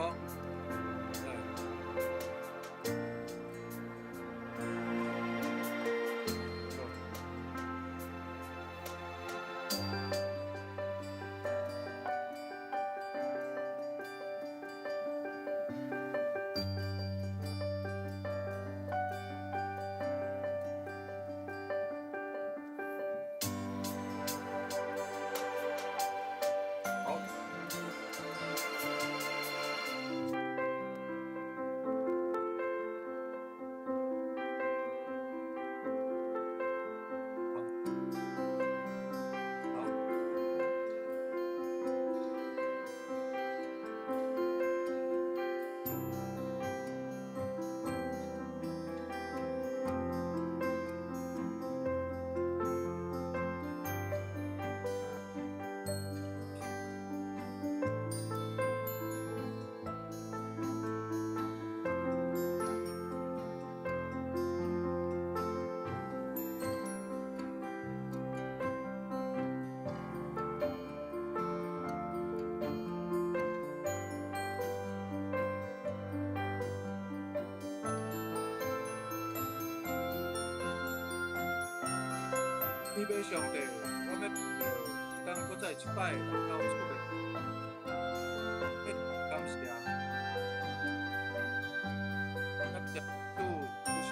哦，对，有，好，好，好，你要上帝，我要当搁再一摆来到厝的，感谢，感谢主，就是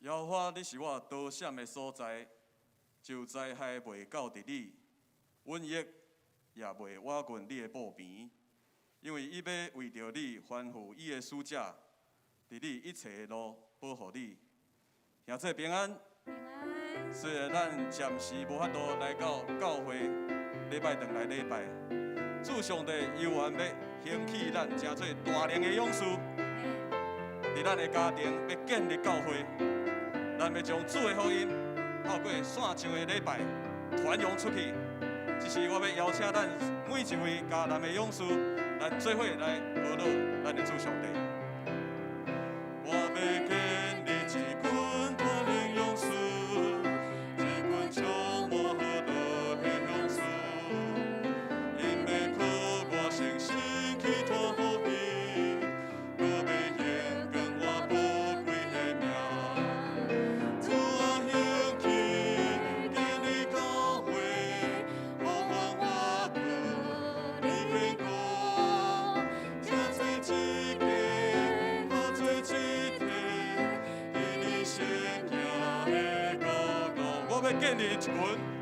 耶和华，你是我刀闪的所在，就灾害袂到伫你，瘟疫也袂挖滚你的布边，因为伊要为着你吩咐伊的使者，伫你一切的路保护你。兄弟平安。平安。虽然咱暂时无法度来到教会礼拜堂来礼拜，主上帝犹原要兴起咱真做大量的勇士，伫咱的家庭要建立教会，咱要将主的福音透过线上的礼拜传扬出去。这是我要邀请咱每一位家人的勇士，咱做伙来学乐咱的主上帝。我要建立一群大量勇士，一群充满喜乐的勇士，因要靠我信心去传福音，我要献跟我宝贵的命。主啊，兴起建立教会，呼唤我去你天国，这做一个，好做一体，因你先行的高高。我要建立一群，我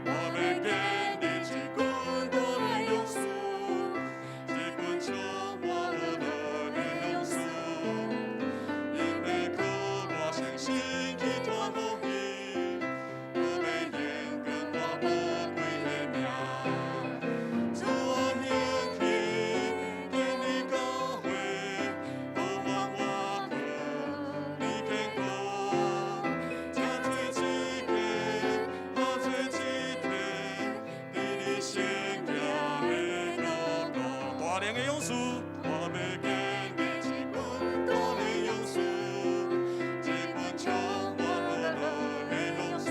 要建立一群大的勇士，一群充满喜乐的勇士，因要靠我信心去传福音，我要献跟我宝贵的命。主啊，兴起建立教会，呼唤我去你天国，这做一个，好做一体，伫你圣行的路途。大量的勇士，我要建立一群大的勇士，一群充满喜乐的勇士，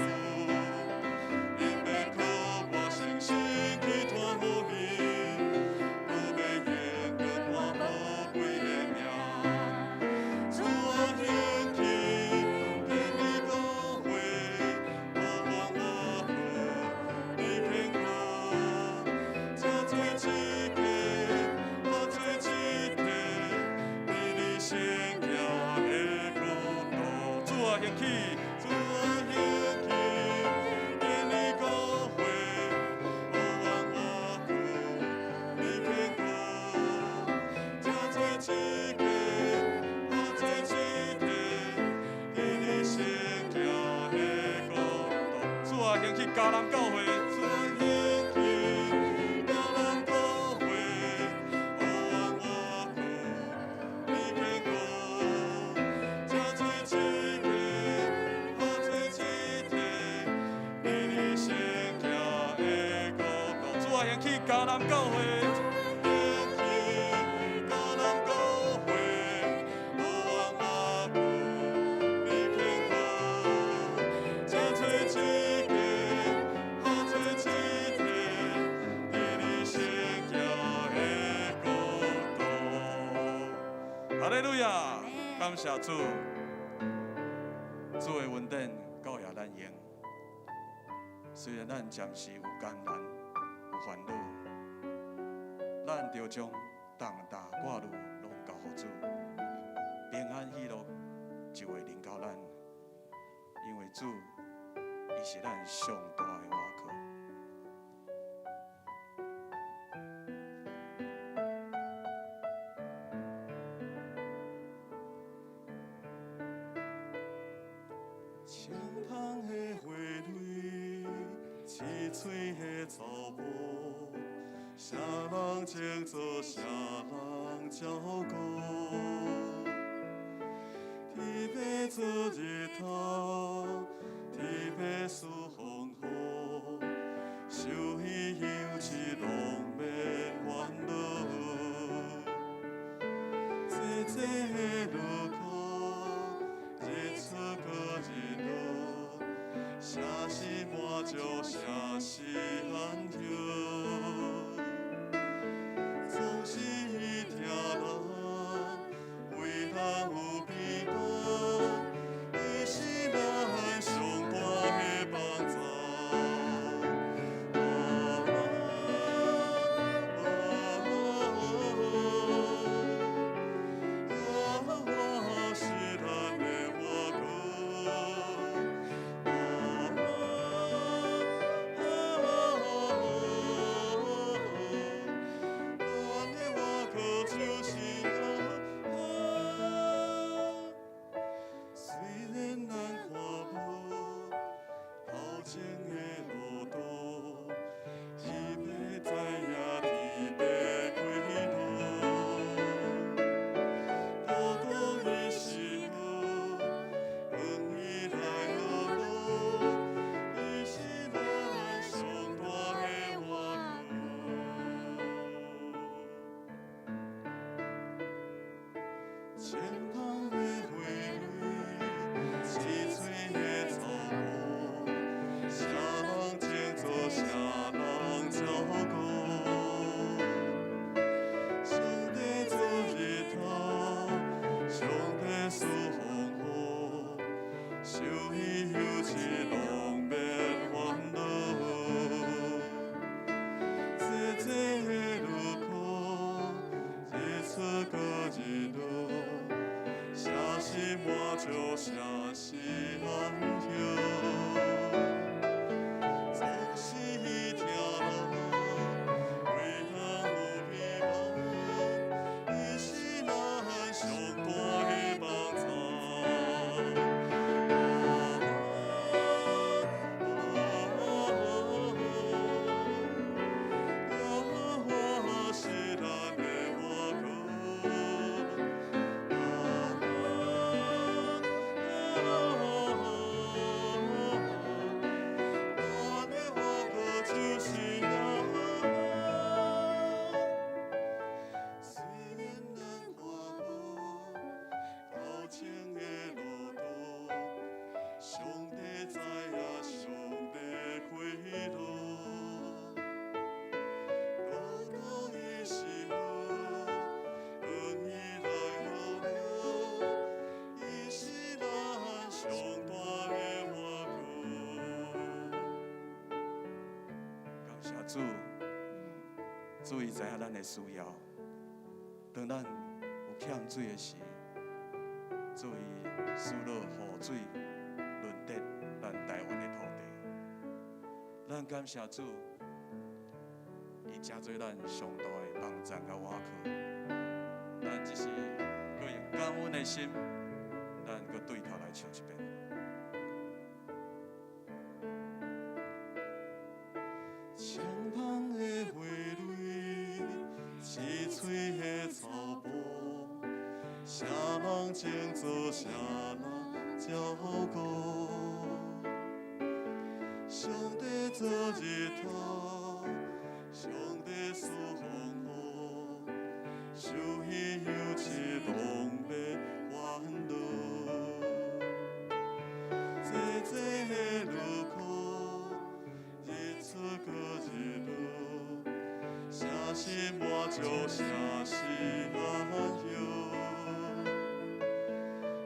因要靠我信心去传福音，我要献跟我宝贵的命。主啊，兴起建立教会，呼唤我去你天国，这做一个，好做一体，伫你圣行的路途。主啊，兴起，主啊，兴起建立教会，呼唤我去你天国，这做一个，好做一体，伫你圣行的路途。主啊，兴起迦南教会，主啊，兴起迦南教会，呼唤我去你天国，这做一个，好做一体，伫你圣行的路途。主啊，兴起迦南教会，兴起迦南教会，呼唤我去你天国，这做一个，好做一体，伫你圣行的路途。哈利路亚！感谢主，主的恩典够也咱用。虽然咱暂时有艰难、有烦恼，咱就将重大挂虑拢交予主，平安喜乐就会临到咱，因为主伊是咱上大的倚靠。清香的花蕊，青翠的草木，啥人种做啥人照顾。天要做日头，天要赐风雨，受伊休息拢免烦恼。这的路口，日出搁日落，啥是满足，啥是安歇。总是伊听咱为咱有平安，伊是咱上大的帮助。我是咱的倚靠。受伊有一拢免烦恼。这的路口，日出过日落，城市满足城市安休。总是听人为人有美梦，伊是咱上大的梦想。是咱的花就是虽然咱看无头前的路途，上帝知影，上帝开路。路途伊是好，恩义来予咱，伊是咱上大的花感谢主，主伊知影咱的需要。当咱有欠水的时，主伊使落雨水润泽咱台湾的土地。咱感谢主，伊真做咱上大的帮助甲瓦靠。咱只是搁用感恩的心，咱搁对头来唱一遍。青芳的花蕊，青翠的草坡，啥人种做啥人照顾。上帝做日头，上帝赐风雨，受伊有一拢免烦恼。这的路口，日出过日落，城市满足城市安休。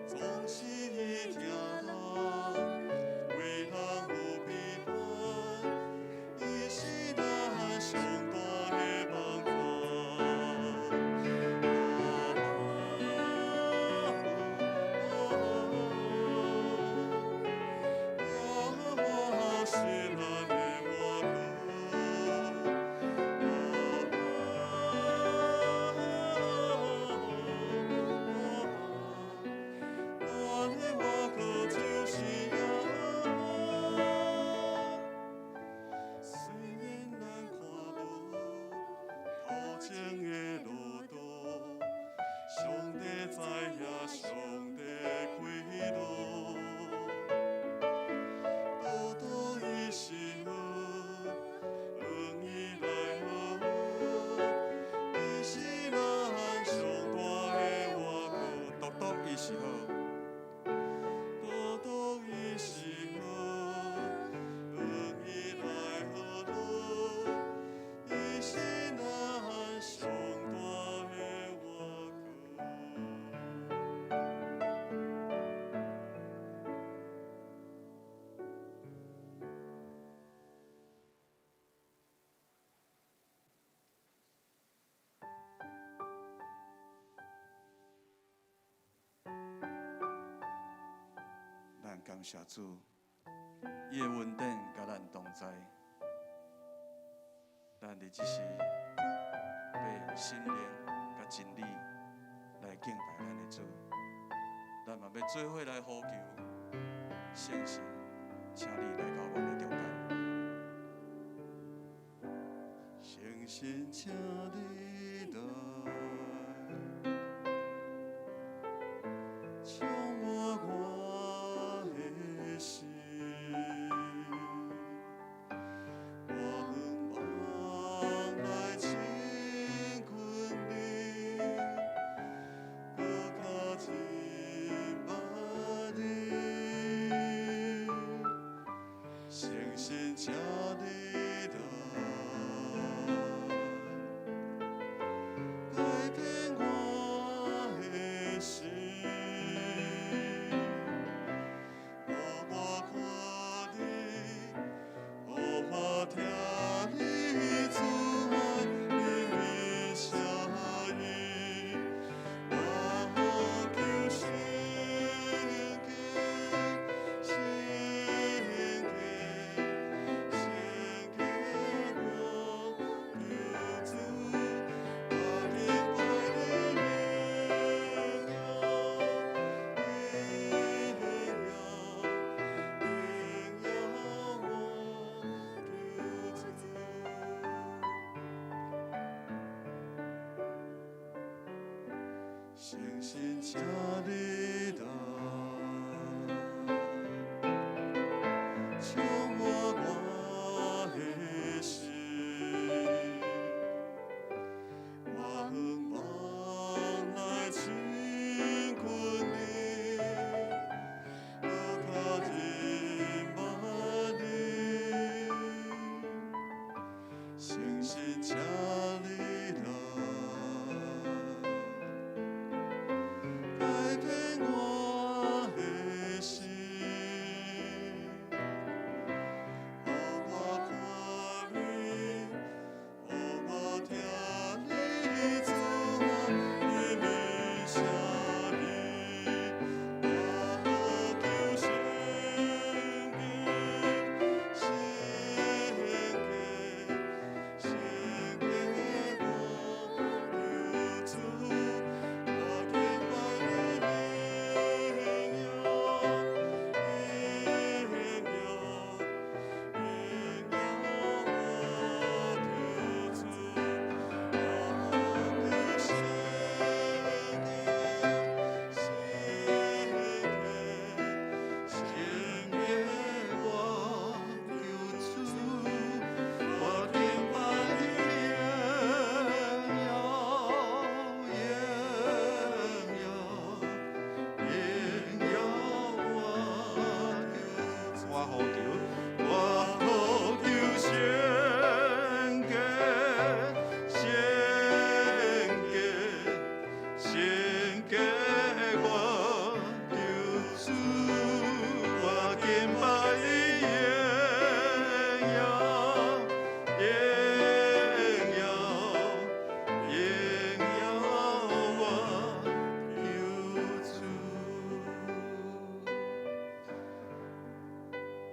总是听人为人有美梦，伊是咱上大的梦想。是咱的花就是虽然咱看无头前的路途，上帝知影，上帝开路。路途伊是好，恩义来予，伊是咱上大的外靠。路途伊是好。路途伊是好，恩义来予咱，伊是咱上大的外咱感谢主，伊的恩典甲咱同在。咱伫即时要用心灵甲真理来敬拜咱的主。咱嘛要做伙来呼求圣神，请你来到阮的中间。圣神，请你来。充满我的心，我盼望来亲近你，更加敬拜你。星星诚心请你来，充满我的心。我盼望来亲近你，我靠近万里，诚心请你来。改变我的心，让我看你，让我听你做你面声里，我求圣洁，圣洁，圣洁我救主。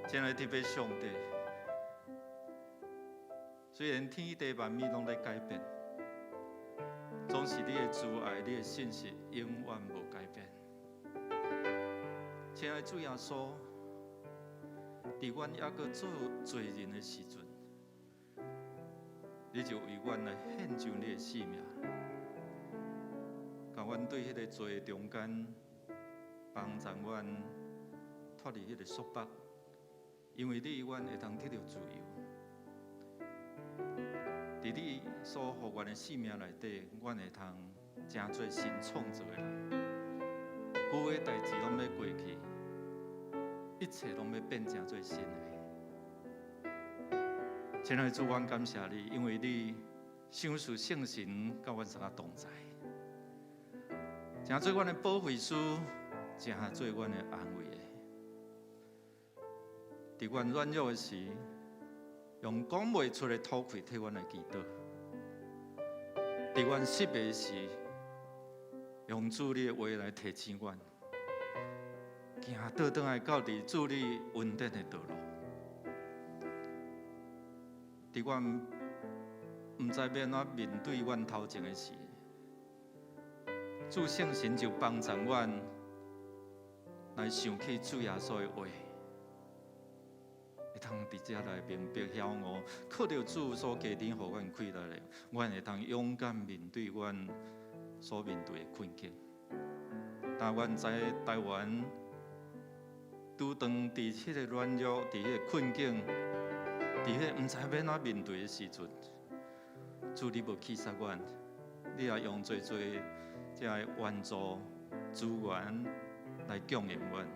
亲爱的天父上帝，虽然天地万物拢在改变，总是你的慈爱、你的信息永远无改变。亲爱的主耶稣，伫阮还阁做罪人的时阵，你就为阮来献上你的性命，甲阮对迄个罪中间帮助阮脱离迄个束缚。因为你阮会通得到自由，伫你所予阮的性命内底，阮会通真做新创造的人。旧的代志拢要过去，一切拢要变成做新的。亲爱的主，阮感谢你，因为你赏赐圣神甲阮相同在，真做阮的保惠师，真做阮的安慰。伫阮软弱的时，用讲袂出的吐气替阮来祈祷；伫阮失败时，用主你的话来提醒阮，行倒转来到伫主你稳定的道路。伫阮毋知要安怎面对阮头前的事，主圣神就帮助阮来想起主耶稣的话。会通伫遮来明白晓悟，靠着主所加添予阮开来的，阮会通勇敢面对阮所面对的困境。但阮知台湾拄当伫迄个软弱、伫迄个困境、伫迄个毋知要安怎面对的时阵，主你无弃杀阮，你也用做遮个援助资源来供应阮。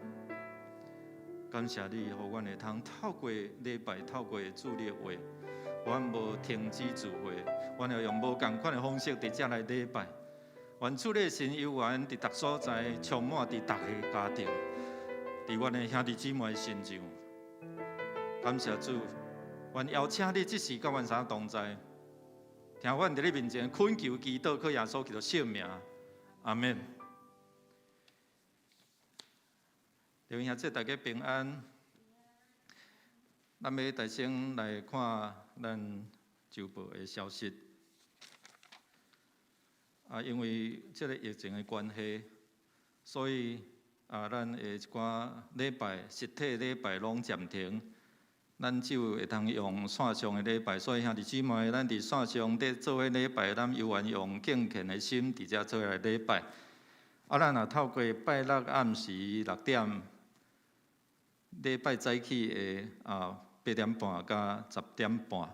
感谢你，予阮会通透过礼拜，透过主你的话，阮无停止聚会，阮要用无共款的方式伫遮来礼拜。愿主你的神有缘伫逐所在，充满伫逐个家庭，伫阮的兄弟姊妹的身上。感谢主，愿邀请你即时甲阮相同在，听阮伫你面前恳求祈祷，靠耶稣基督圣名，阿门。弟兄姊妹，大家平安。咱要大先来看咱周报的消息。因为这个疫情的关系，所以咱的一寡礼拜实体礼拜拢暂停，咱只有会通用线上的礼拜。所以兄弟姊妹，咱伫线上伫做伙礼拜，咱有缘用敬虔的心伫遮做来礼拜。咱若透过拜六暗时6点，礼拜早起的8点半到10点半，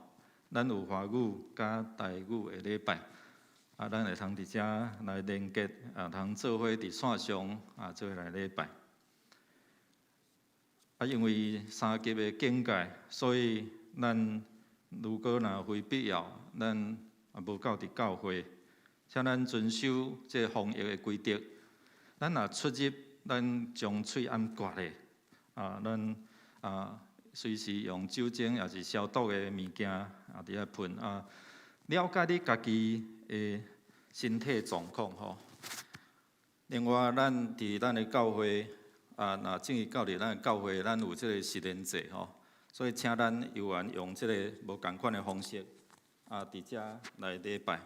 咱有华语甲台语的礼拜，咱会通伫遮来连结，通做伙伫线上做伙来礼拜。因为三级的警戒，所以咱如果若非必要，咱无到伫教会，请咱遵守这防疫的规则。咱若出入，咱将喙按刮咧，咱随时用酒精也是消毒的物件伫遐喷了解你家己的身体状况吼。另外，咱伫咱的教会若正月9日，咱的教会咱有即个实验节吼，所以请咱游员用即个无共款的方式伫遮来礼拜，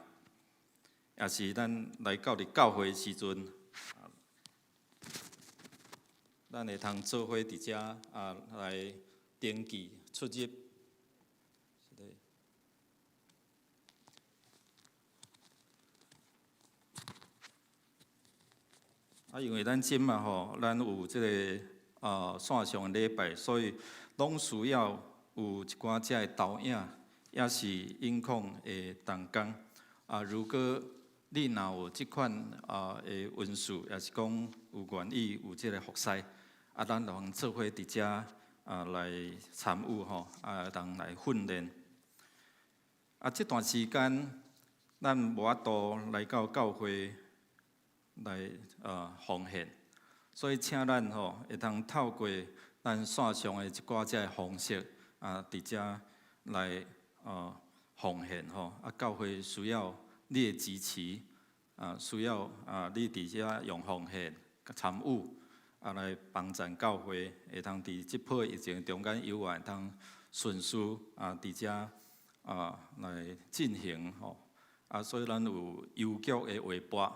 也是咱来到伫教会的时阵。咱会通做伙伫遮来登记出入。因为咱今吼，咱有即个线上的礼拜，所以拢需要有一寡遮的投影，也是音控的同工。如果你若有即款的文书，也是讲有愿意有即个服侍。咱就通做伙伫遮来参与吼，通来训练。这段时间咱无法度来到教会来奉献，所以请咱吼会通透过咱线上的一寡遮的方式伫遮来奉献吼。教会需要你的支持，需要你伫遮用奉献参与。来帮助教会，会通伫即波疫情中间游玩，通顺序伫遮来进行吼。所以咱有邮局的划拨，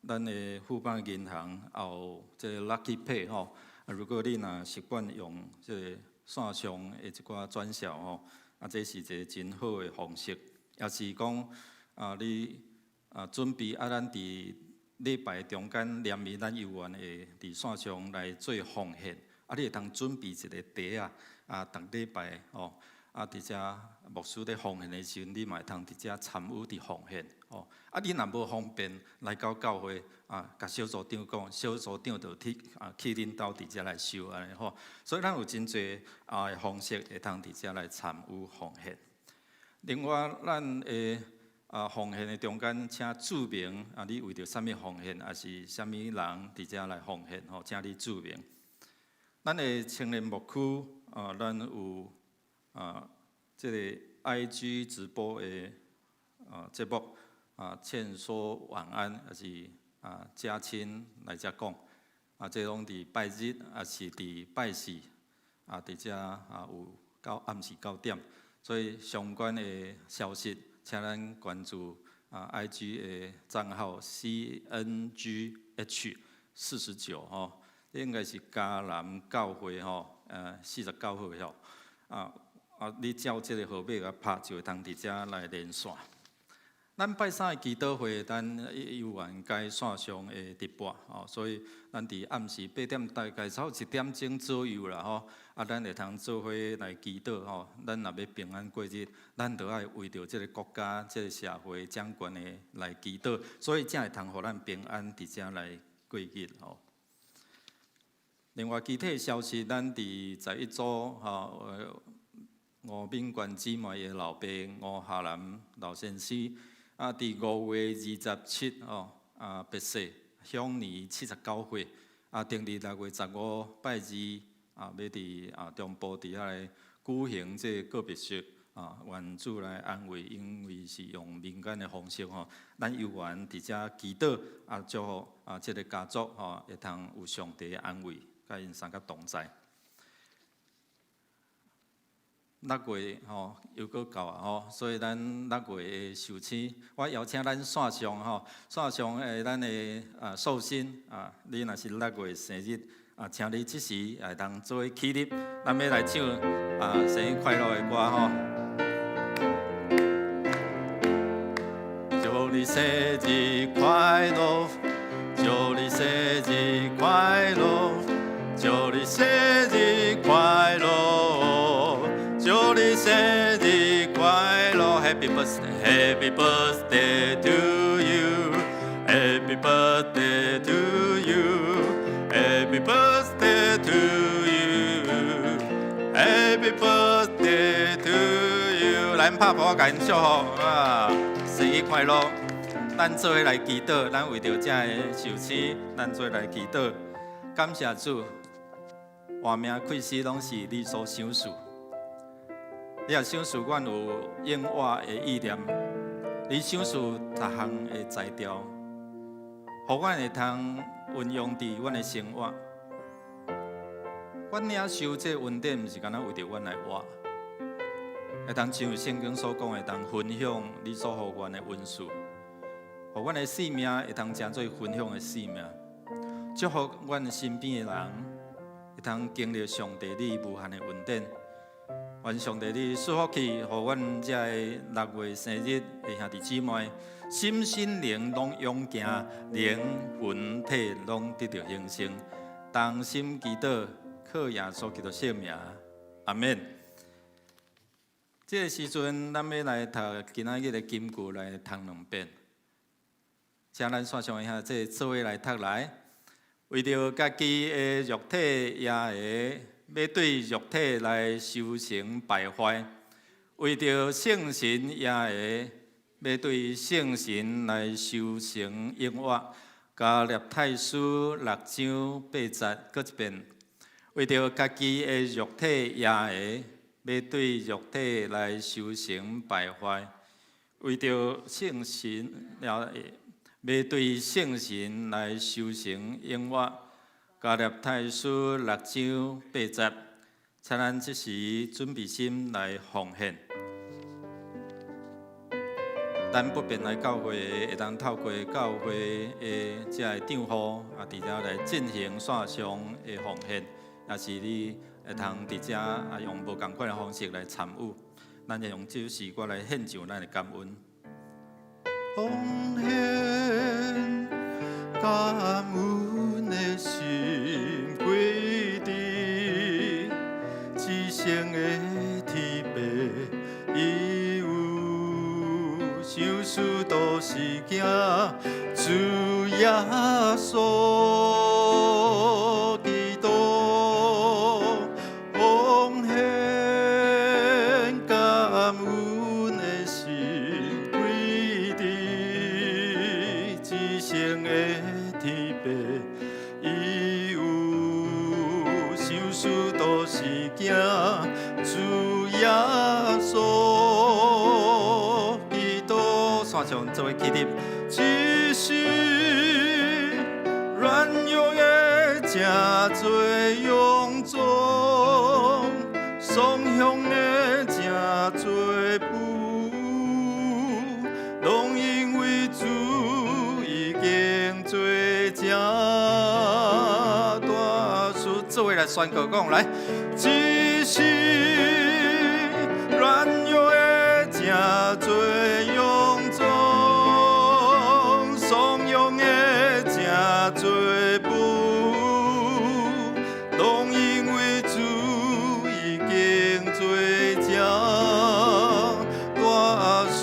咱的富邦银行也有即个 Lucky Pay 吼。如果你若习惯用即个线上的一寡转销吼，这是一个真好的方式。也是讲你准备咱伫礼拜中间连面咱游员会伫线上来做奉献，你会通准备一个茶逐礼拜吼，伫遮牧师咧奉献的时阵，你嘛会通伫遮参与伫奉献吼。你若无方便来到教会甲小组长讲，小组长就去恁兜伫遮来收安尼吼。所以咱有真侪的方式会通伫遮来参与奉献。另外，咱的奉献的中间，请注明你为着啥物奉献，还是啥物人伫遮来奉献吼，请你注明。咱的青年牧区咱有即个 IG 直播的节目劝说晚安，还是家亲来遮讲这拢伫拜日，也是伫拜四伫遮有到暗时9点，所以相关的消息。请咱关注IG 的账号 CNGH49吼，应该是嘉南教会吼，49号吼。你照这个号码甲拍，就会通伫遮来连线。咱拜三的祈祷会，咱游员该线上的直播吼，所以咱伫暗时8点大概差1点钟左右啦吼。咱会通做伙来祈祷吼。咱若要平安过日，咱就爱为着即个国家、即个社会掌权的来祈祷，所以才会通互咱平安伫遮来过日吼。另外，具体消息，咱伫11组吴敏娟姊妹的老爸吴夏南老先生，伫5月27别逝，享年79岁。定伫6月15拜二要伫中部伫遐来举行这告别式愿主来安慰，因为是用民间的方式吼，咱游员伫遮祈祷祝福即个家族会通有上帝的安慰，甲因三甲同在。6月又搁到所以咱6月的寿星，我邀请咱线上线上咱的寿星你若是6月生日请你即时会当做伙起立，咱要来唱生日快乐的歌祝你生日快乐，祝你生生日快乐，祝你生日快乐，祝你生日快乐 ，Happy birthday，Happy birthday to you，Happy birthday to you，Happy birthday to you，Happy birthday to you。咱拍鼓甲因祝福啊，生日快乐！咱做伙来祈祷，咱为着这个受死，咱做伙来祈祷。感谢主，活命开始拢是你所想事。你也想事，阮有永活的意念。你想事逐项的材料，互阮会通运用伫阮的生活。阮领受这恩典，毋是干那为着阮来活，会通像圣经所讲，会通分享你所互阮的恩赐。互阮的生命会通诚做分享的生命，祝福阮身边的人会通经历上帝你无限的恩典。愿上帝你赐福气，互阮这6月生日的兄弟姊妹，心心灵拢勇行，灵魂体拢得到兴盛。同心祈祷，靠耶稣基督圣名，阿免。这个时阵，咱要来读今仔日的金句来读2遍。请咱线上的兄弟做伙来读来，为着家己的肉体也会要对肉体来修成败坏，为着圣神也会要对圣神来修成永活。加列太书6章8节，搁一遍，为着家己的肉体也会要对肉体来修成败坏，为着圣神也会。要对圣神来修成永活，加列太书6章8节，请咱这时准备心来奉献。咱不便来教会，会当透过教会的这个账户啊，直接来进行线上的奉献，也是你会通直接啊用无同款的方式来参与。咱就用这首诗歌来献上咱的感恩。奉献感恩的心归你，至圣的天父伊有受事都是惊主耶稣基督，奉献感恩的心归你，至圣的天父伊有受事都是惊主耶稣基督，线上做伙起立，只是软弱的正多臃肿，丧向的正多苦，拢因为主已经做正大事。做伙来宣告讲，来，只是软弱的正多臃肿，丧用的正多苦，拢因为主已经做正大事，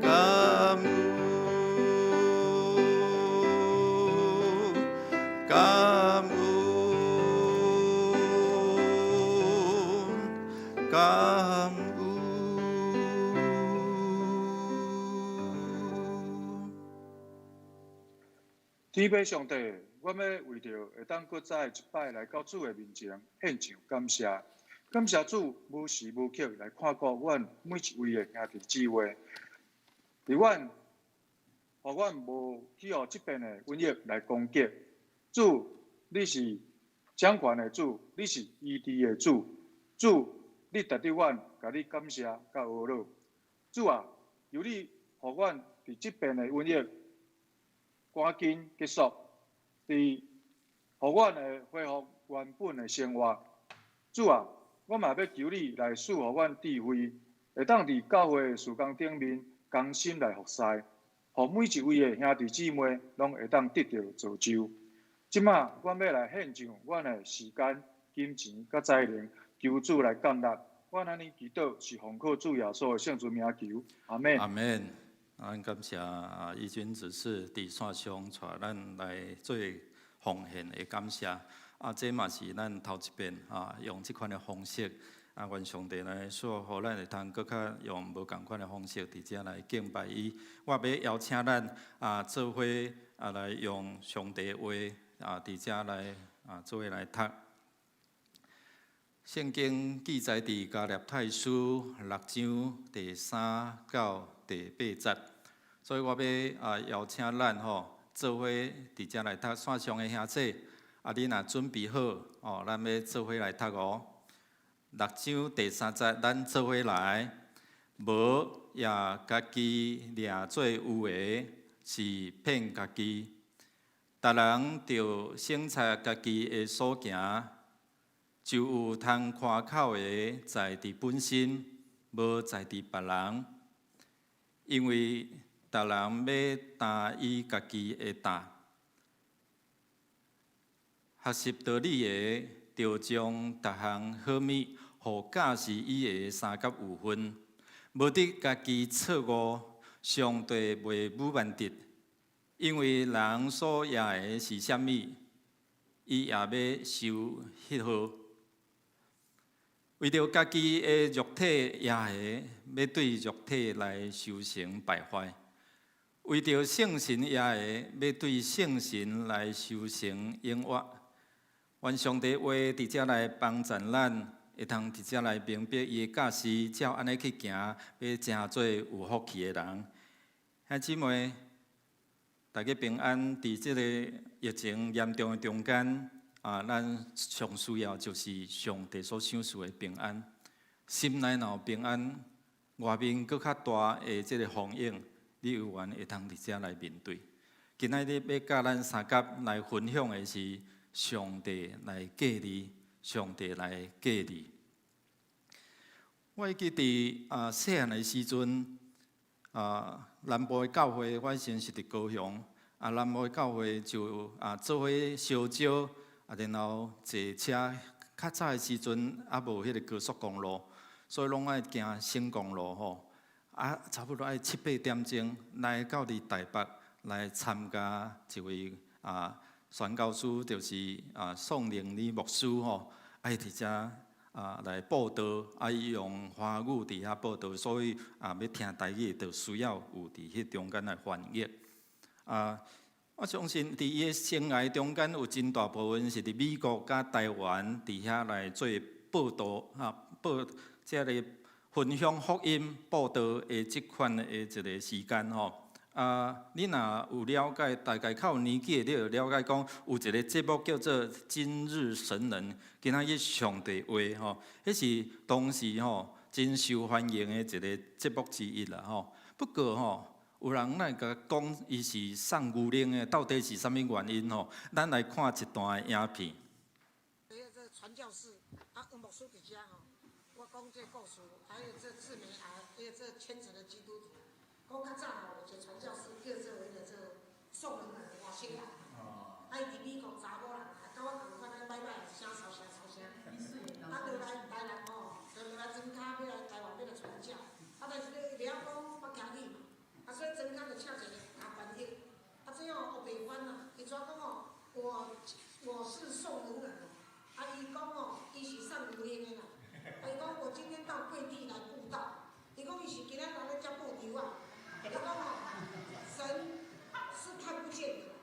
感恩，感恩，感恩。天父上帝，我要为着会当搁再一摆来到主的面前献上感谢，感谢主无时无刻来看顾阮每一位的兄弟姊妹，伫阮，互阮无去互即边的瘟疫来攻击。主，你是掌权的主，你是医治的主，主，你值得阮甲你感谢甲学乐。主啊，由你互阮伫即边的瘟疫赶紧结束，伫互阮会恢复原本的生活。主啊，我嘛要求你来赐互阮智慧，会当伫教会的事工顶面甘心来服侍，互每一位的兄弟姊妹拢会当得到造就。即马，阮要来献上阮的时间、金钱、甲才能，求主来降力。阮安尼祈祷是奉靠主耶稣的圣主名求，阿门。阿门。咱感谢义军指示伫线上带咱来做奉献的感谢。这嘛是咱头一遍用即款的方式。愿上帝来说，互咱会通搁较用无共款的方式，伫遮来敬拜伊。我要邀请咱做伙来用上帝话伫遮来做伙来读。圣经记载伫加略太书6章第3到第8节，所以我要邀请咱做伙伫遮来读。线上的兄弟你若准备好咱要做伙来读哦。6章第3节，咱做伙来。无也家己掠做有的，是骗家己。逐人着省察家己的所行，就有通夸口的在伫本身，无在伫别人。因为逐人要担伊家己的担。学习道理的，着将逐项好物，互教示伊的3甲5分。无得家己错误，上帝袂武万得，因为人所野的是啥物，伊也要受迄号。为着家己的肉体野的，要对肉体来修成败坏；为着圣神野的，要对圣神来修成永活。愿上帝话伫遮来帮助咱。会通直接来明白伊的教示，照安尼去行，要真做有福气的人。兄姊妹，大家平安。伫即个疫情严重的中间，咱上需要就是上帝所赏赐的平安。心内若有平安，外面搁较大的即个风影，你有缘会通伫遮来面对。今仔日要甲咱三甲来分享的是上帝来过你。上帝来过你。我会记伫细汉的时阵，南部的教会，我以前是伫高雄，南部的教会就做伙烧酒，然后坐车。较早的时阵无迄个高速公路，所以拢爱行省公路吼。差不多爱7、8点钟来到伫台北来参加一位宣教师，就是宋玲妮牧师吼。爱伫遮来报道，伊用华语伫遐报道，所以要听台语，就需要有伫迄中间来翻译。我相信伫伊的生涯中间，有真大部分是伫美国甲台湾伫遐来做报道即个分享福音报道的即款的一个时间吼。你若有了解，大概较有年纪的，你就了解讲，有一个节目叫做《今日神人》，今仔日上帝话吼，迄是当时真受欢迎的一个节目之一啦吼。不过有人来甲讲，伊是送牛奶的，到底是啥物原因吼？咱来看一段影片。这传教士牧师伫遮我讲这故事，还有这自媒癌，还有这虔诚的基督徒。讲较早有一个传教士叫做宋人外星人，伊伫美国查某人，甲我共款摆摆声吵声。就来台南就来庄脚要来台湾要来传教，但是咧袂晓讲北京语嘛，所以庄脚就请一个翻译，这样学白翻啦。伊怎讲我是宋人伊讲伊是上牛奶的啦，伊讲我今天到贵地来布道，伊讲伊是今仔日来接布条伊讲神是看不见的，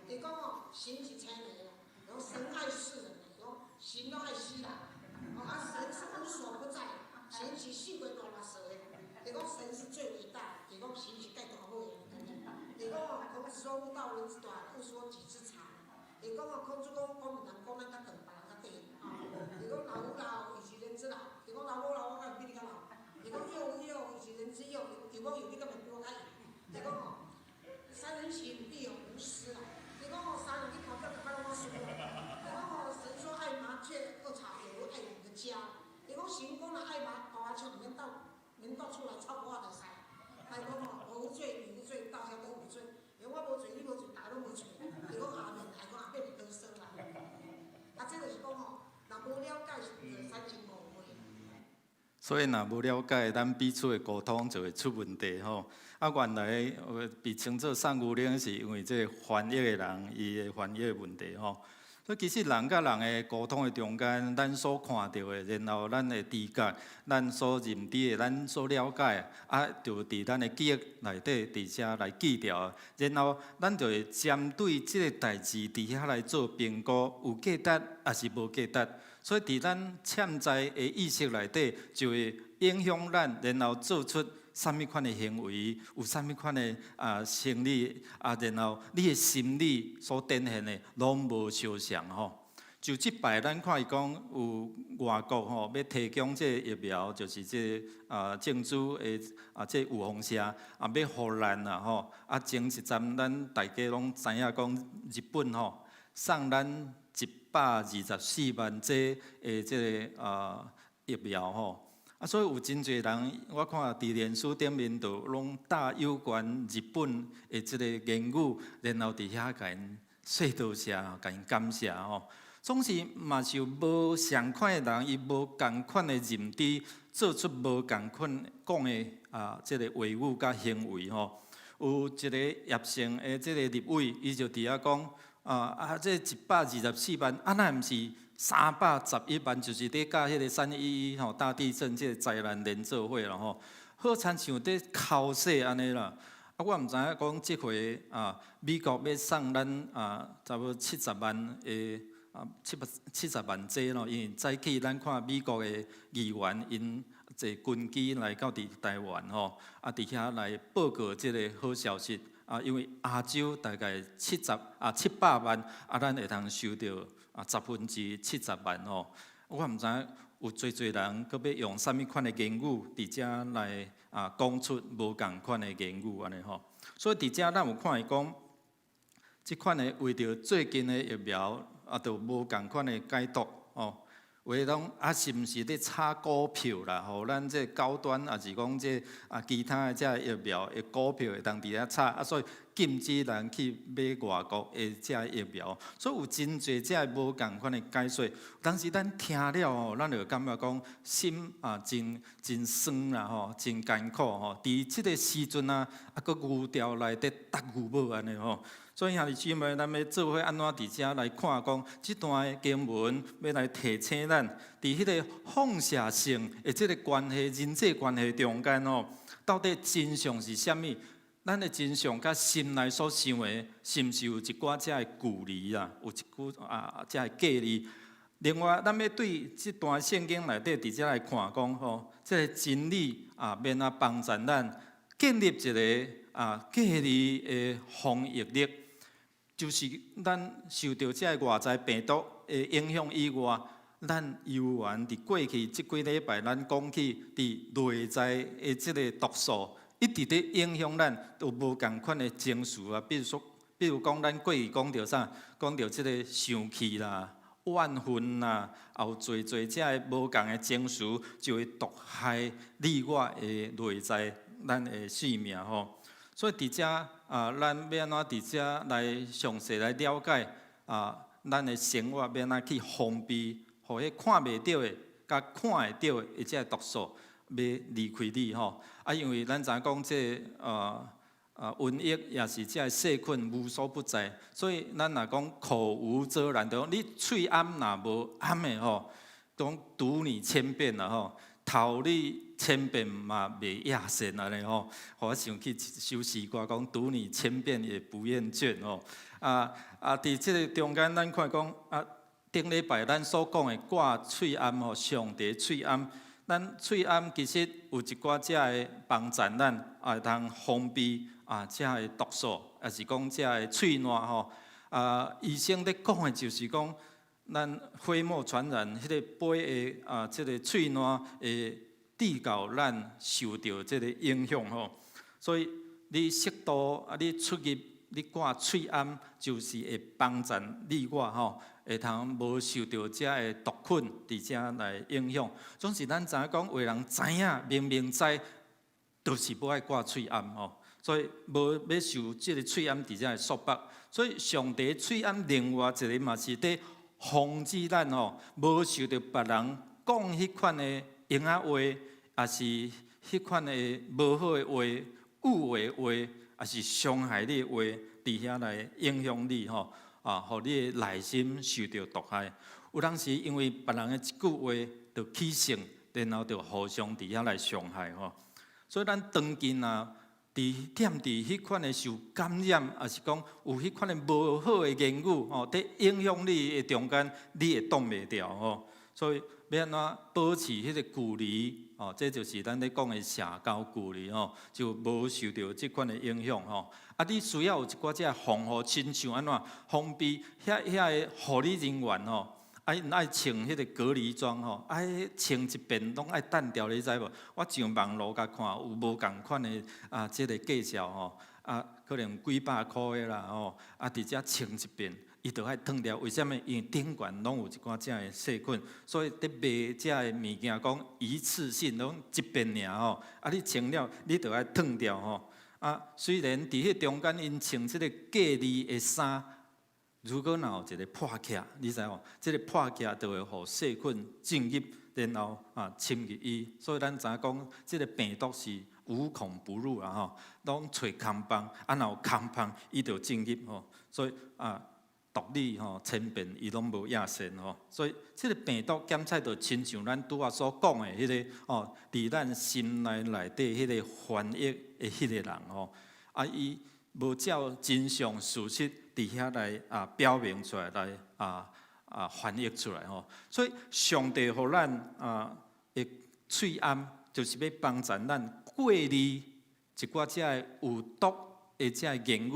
伊讲神是青的，然后神爱世人，伊讲神都爱死人，神是无所不在，神是四界大垃圾的，伊讲神是最伟大，伊讲神是介大好的，伊讲空说无道人之短，不说己之长，伊讲空主讲毋通讲咱较长，别人较短，伊讲老吾老，以及人之老，伊讲老吾老，我敢比你较老，伊讲幼吾幼，以及人之幼，伊讲有你敢比我较幼，伊讲三人行必有吾师啦，伊讲三人去跑叫就把我输啦，伊讲所以若无了解，咱彼此的沟通就会出问题吼。啊，原来被称作送牛奶，是因为这翻译的人伊的翻译的问题吼。所以其实人甲人的沟通的中间，咱所看到的，然后咱的知觉，咱所认知的，咱所了解，啊，就伫咱的记忆内底，伫遮来记牢，然后咱就会针对即个代志伫遐来做评估，有价值还是无价值。所以伫咱潜在的意识内底，就会影响咱，然后做出啥物款的行为，有啥物款的生理然后你的心理所呈现的，拢无相像吼。就即摆，咱看伊讲有外国吼要提供这疫苗，就是这政府的这有方社要互咱啦吼。前一站咱大家拢知影讲日本吼送咱124万剂的这个疫苗吼。所以有真侪人，我看伫脸书顶面度拢打有关日本的即个言语，然后伫遐甲因说多谢，甲因感谢吼。总是嘛是有无相款的人，伊无共款的认知，做出无共款讲的即个话语甲行为吼。有一个叶姓的即个立委，伊就伫遐讲这124万，哪毋是311万，就是伫甲迄个311吼大地震即个灾难连做伙啦吼，好亲像伫口说安尼啦。我毋知影讲即回美国要送咱差不多70万的70万剂咯，因为早起咱看美国的议员因坐军机来到伫台湾吼，伫遐来报告即个好消息因为亚洲大概700万咱会通收到70%万吼。我毋知影有侪人佮要用啥物款的言语伫遮来讲出无共款的言语安尼吼。所以伫遮咱有看伊讲，即款的为着最近的疫苗就无共款的解读哦。话讲是毋是咧炒股票啦？吼，咱这高端是讲这其他的这疫苗的股票会当伫遐炒所以禁止人去买外国的这疫苗。所以有真侪这无共款的解说。当时咱听了吼，咱就感觉讲心真酸啦吼，真艰苦吼。伫即个时阵佫牛条内底搭牛母安尼吼。所以兄弟姊妹，咱要做伙安怎伫遮来看讲，即段经文要来提醒咱，伫迄个放射性的即个关系、人际关系中间到底真相是啥物？咱的真相甲心内所想的，是毋是有一寡遮的距离啊？有一句遮的隔离。另外，咱要对即段圣经内底伫遮来看讲吼，即个真理免帮助咱建立一个隔离的防疫力。就是咱受到这外在病毒的影响以外，咱犹原伫过去即几礼拜，咱讲起伫内在的即个毒素，一直咧影响咱，有无共款的情绪比如讲，咱过去讲到啥？讲到即个生气啦、怨恨啦，也有侪这无共的情绪，就会毒害你我的内在，咱的性命吼。所以伫遮咱要安怎伫遮来详细来了解咱的生活要安怎去封闭，互迄看袂到的、甲看会到的，即个毒素要离开你吼。因为咱知影讲这瘟疫也是即个细菌无所不在，所以咱若讲口无遮拦，就讲你喙暗若无暗的吼，讲毒你千遍啦吼。头你千遍嘛袂亚善安尼吼，互我想起一首诗歌讲，读你千遍也不厌倦吼。伫即个中间，咱看讲顶礼拜咱所讲的挂喙暗吼，上帝喙暗，咱喙暗其实有一寡遮的帮助咱会通封闭遮的毒素，也是讲遮的喙烂吼。医生咧讲的就是讲。咱飞沫传染，迄个飞的即个喙烂会致到咱受到即个影响吼。所以你适度你出入你挂喙暗，就是会帮助你我吼，会通无受到遮的毒菌伫遮来影响。总是咱知影讲，有人知影明明知，就是不爱挂喙暗吼。所以无要受即个喙暗伫遮的束缚。所以上帝喙暗另外一个嘛是伫。防止咱无受到别人讲迄款的闲话，也是迄款的无好的话、误的话，也是伤害你的话，伫遐来影响你吼，互你的内心受到毒害。有当时因为别人的一句话就起性，然后就互相伫遐来伤害吼。所以咱当今啊，踮迄款的受感染，也是讲有迄款的无好的言语吼，伫影响你的中间，你会挡袂牢吼。所以要安怎保持迄个距离哦？这就是咱咧讲的社交距离吼，就无受到即款的影响吼。你需要有一寡只防护，亲像安怎防备遐个护理人员吼。爱穿迄个隔离装吼，爱穿一遍拢爱单调，你知无？我上网络甲看有无共款的即个介绍吼，可能几百箍的啦吼，直接穿一遍，伊就爱脱掉。为什么？因为顶悬拢有一寡只的细菌，所以伫卖只的物件讲一次性拢一遍尔吼，你穿了你就爱脱掉吼。虽然伫迄中间因穿即个隔离的衫。如果若有一个破壳，你知无？即个破壳就会互细菌进入，然后侵入伊。所以咱知影讲，即个病毒是无孔不入啦吼，拢找空帮，若有空帮，伊就进入吼。所以毒理吼千遍，伊拢无亚线吼。所以即个病毒检测就亲像咱拄仔所讲的迄个伫咱心内底迄个翻译的迄个人吼，伊无照真相事实。伫遐来表明出来，来翻译出来吼。所以上帝互咱的喙安，就是要帮助咱过滤一寡只有毒的只言语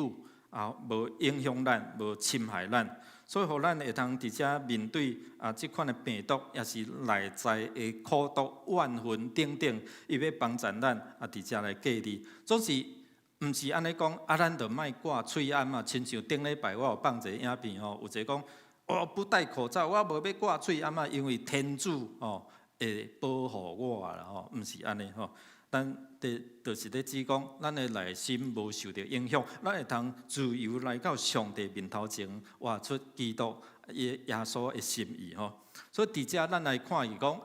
无影响咱，无侵害咱。所以互咱会通伫遮面对即款的病毒，也是内在的苦毒、怨恨等等，伊要帮助咱伫遮来过滤，总是。毋是安尼讲，咱着莫挂喙安嘛。亲像顶礼拜我有放一个影片吼，有一个讲，我不戴口罩，我无要挂喙安嘛，因为天主会保护我啦吼，毋是安尼吼。咱就是咧指讲，咱的内心无受到影响，咱会通自由来到上帝面头前，活出基督耶稣的心意吼。所以伫遮咱来看伊讲，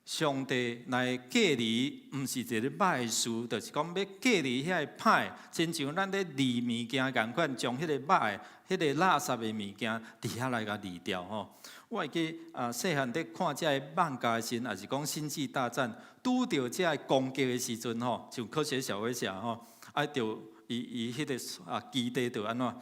上帝来隔离，毋是一个歹事，就是讲要隔离遐个歹，亲像咱咧离物件共款，将迄个歹、迄个垃圾的物件伫遐来甲离掉吼。我会记细汉伫看遮个漫画时，也是讲星际大战，拄着遮个攻击的时阵吼，像科学小飞侠吼，着伊迄个基地着安怎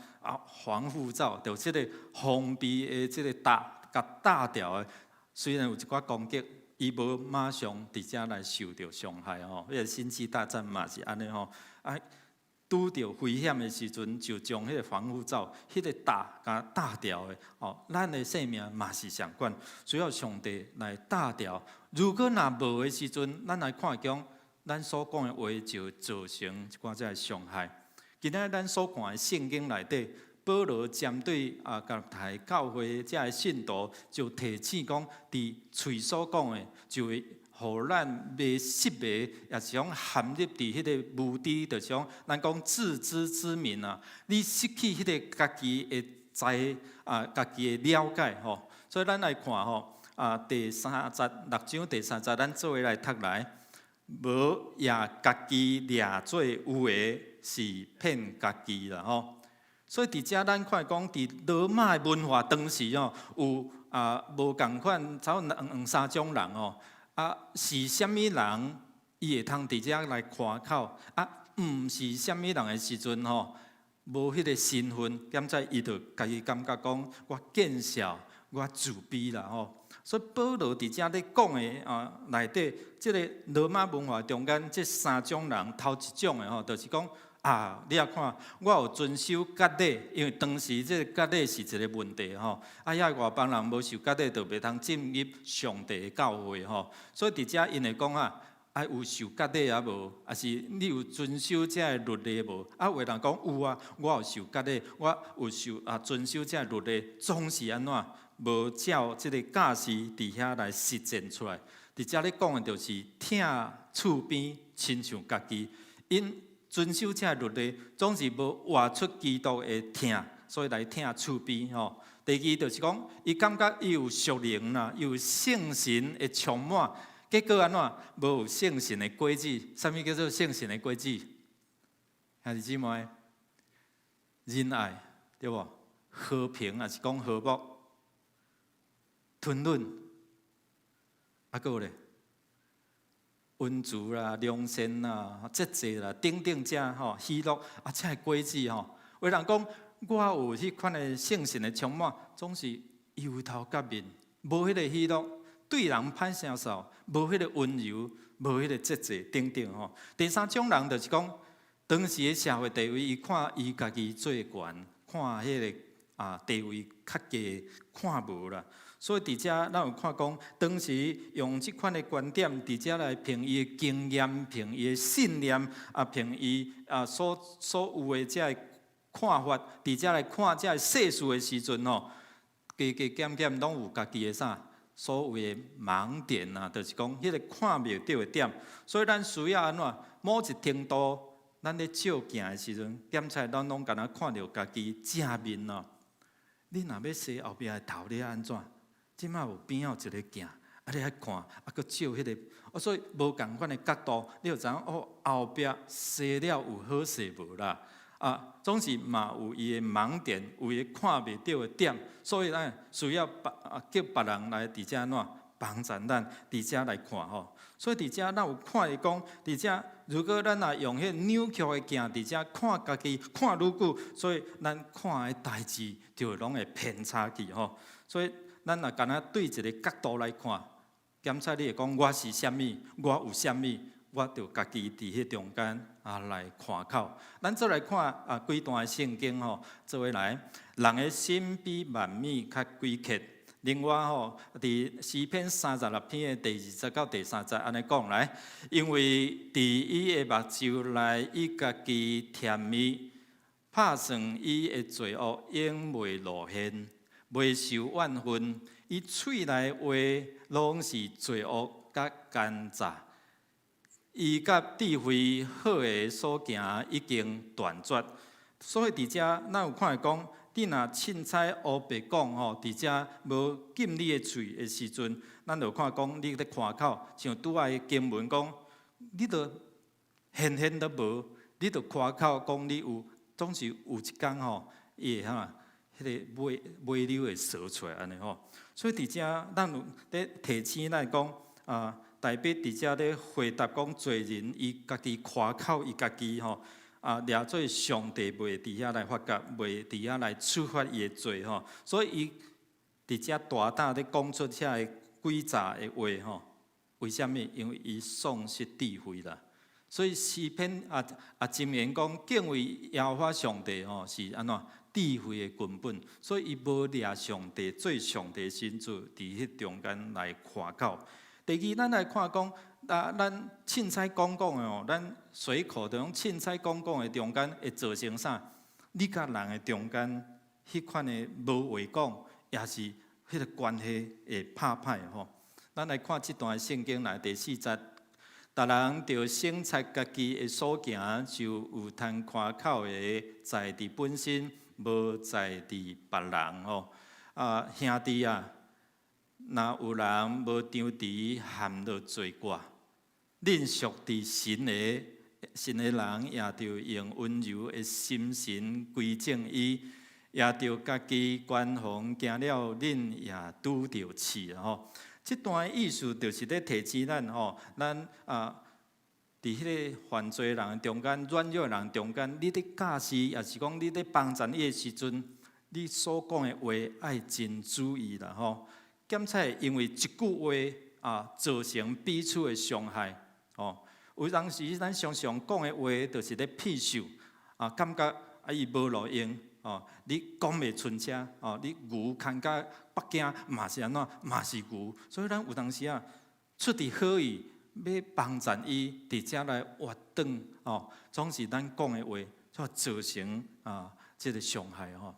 防护罩，着即个封闭的即个甲打掉的，虽然有一寡攻击。伊无马上伫遮来受到伤害吼，迄个星际大战嘛是安尼吼，拄着危险的时阵，就将迄个防护罩、迄个甲打掉的吼，咱的性命嘛是相关，需要上帝来打掉。如果若无的时阵，咱来看讲，咱所讲的话就造成一寡只个伤害。今仔咱所看的圣经内底。保罗针对加太教会这个信徒，就提醒讲，伫喙所讲的，就会互咱袂失迷，也是讲陷入伫迄个无知，就是讲咱讲自知之明啊，你失去迄个家己的家己的了解吼。所以咱来看吼，第36章第3节，咱做伙来读来，无也家己掠做有的，是骗家己啦吼。所以伫遮咱看讲，伫罗马的文化当时吼，有无共款，差不多2-3种人吼。是虾米人，伊会通伫遮来夸口；毋是虾米人的时阵吼，无迄个身份，检在伊就家己感觉讲，我见笑，我自卑啦吼。所以保罗伫遮咧讲的内底，即个罗马文化中间，即3种人，头一种的吼，就是讲。你也看，我有遵守割礼，因为当时这个割礼是一个问题吼。遐外邦人无受割礼，就袂通进入上帝的教会吼。所以伫遮因会讲有受割礼也无，还是你有遵守这个律例无？有人讲有啊，我有受割礼，我有遵守这个律例，总是安怎无照这个教示伫遐来实践出来。伫遮咧讲的就是疼厝边，亲像家己因。遵守这律例，总是无活出基督的疼，所以来疼厝边吼。第二就是讲，伊感觉伊有属灵啦，有圣神的充满，结果安怎无有圣神的果子？啥物叫做圣神的果子？兄弟姊妹，仁爱对无？和平也是讲和睦，吞忍，还佫有咧，温足啦、良善啦、节制啦，等等遮吼，喜乐啊，遮个果子吼，有人讲我有迄款的圣神的充满，总是忧头甲面，无迄个喜乐，对人歹声扫，无迄个温柔，无迄个节制等等吼。第三种人就是讲，当时的社会地位，伊看伊家己最悬，看迄个地位较低，看无啦。所以伫遮咱有看讲，当时用即款的观点，伫遮来凭伊的经验，凭伊的信念，凭伊所有的遮个看法，伫遮来看遮个世事的时阵吼，加减减拢有家己的啥所谓的盲点啊，就是讲迄个看袂到的点。所以咱需要安怎？某一程度，咱咧照镜的时阵，检查咱拢敢若看到家己正面咯。你若要洗后壁的头，你安怎？即摆有边仔有一个镜，你爱看，佫照迄个，所以无共款的角度，你就知影后壁洗了有好势无啦？总是嘛有伊的盲点，有伊看袂到的点，所以咱需要叫别人来伫遮怎帮助咱伫遮来看吼。所以伫遮咱有看伊讲，伫遮如果咱若用迄扭曲的镜伫遮看家己看愈久，所以咱看的代志就拢会偏差去吼。所以咱若敢若对一个角度来看，检查你会讲我是啥物，我有啥物，我着家己伫迄中间来看考。咱再来看几段圣经吼，做伙来，人的心比万米较诡刻。另外吼，伫诗篇36篇的第20到第30节安尼讲来，因为伫伊的目睭内，伊家己甜蜜，拍算伊的罪恶永袂露现。袂受怨恨，伊喙内话拢是罪恶甲奸诈，伊甲智慧好的所行已经断绝。所以伫遮，咱有看讲，你若凊彩黑白讲吼，伫遮无禁你的喙的时阵，咱就看讲你咧看口，像拄仔的经文讲，你着现都无，你着看口讲你有，总是有一天吼，伊会迄个尾流会烧出来安尼吼，所以伫遮咱有咧提醒咱讲代表伫遮咧回答讲，罪人伊家己夸口，伊家己吼掠做上帝袂伫遐来发觉，袂伫遐来处罚伊的罪吼，所以伊伫遮大胆咧讲出遐个诡诈的话吼，为虾米？因为伊丧失智慧啦。所以诗篇箴言讲，敬畏耶和华上帝吼是安怎？智慧的根本，所以伊无掠上帝做上帝神子，伫迄中间来看教。第二，咱来看讲，咱凊彩讲的哦，咱随口着用凊彩讲的中间会造成啥？你甲人的中间迄款的无话讲，也是迄个关系会拍歹吼。咱来看即段圣经内第4节，逐人着省察家己的所行，就有通看口的在伫本身。无在伫别人吼，兄弟啊，若有人无张持含落罪过，恁属伫神的人，也着用温柔的心神归正伊，也着家己关防行了，恁也拄着刺吼。即段意思就是咧提醒咱吼，咱伫迄个犯罪人中间、软弱人中间，你咧教示，也是讲你咧帮助伊的时阵，你所讲的话爱真注意啦吼。检查因为一句话造成彼此的伤害哦。有当时咱常常讲的话，就是咧屁受感觉伊无路用哦。你讲袂顺车哦，你牛牵甲北京嘛是安怎，嘛是牛，所以咱有当时出伫好意。要帮助伊伫遮来活转哦，总是咱讲的话，所造成即个伤害吼。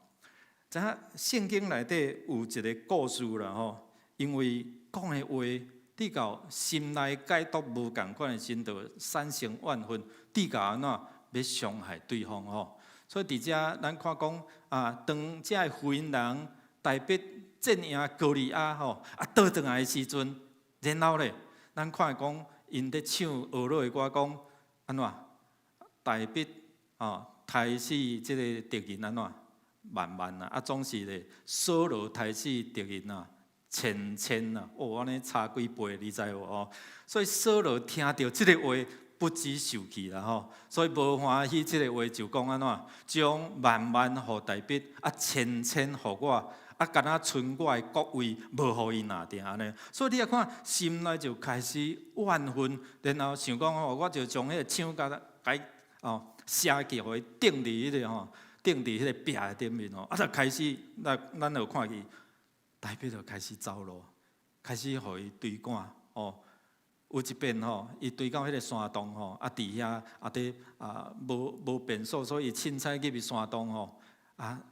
知影圣经内底有一个故事啦吼，因为讲的话，你到心内解读无共款的时阵，产生怨恨，你到安怎要伤害对方吼。所以伫遮咱看讲当遮的妇人代表战赢歌利亚吼，倒转来的时阵，然后咧。咱看讲因咧唱学落的歌讲安怎？大笔杀死即个敌人安怎？万万啊！总是咧扫罗杀死敌人啊，千千啊！安尼差几倍，你知无？所以扫罗听到即个话，不知受气啦吼。所以无欢喜，即个话就讲安怎？将万万互大笔，千千互我。敢若剩我的国位，无互伊拿定安尼，所以你啊看，心内就开始怨愤，然后想讲我就将迄个枪写起，互伊钉伫迄个钉伫迄个壁的顶面就开始，咱就看去，大笔就开始走路，开始互伊追赶有一遍伊追到迄个山洞伫遐无便所，所以凊彩入去山洞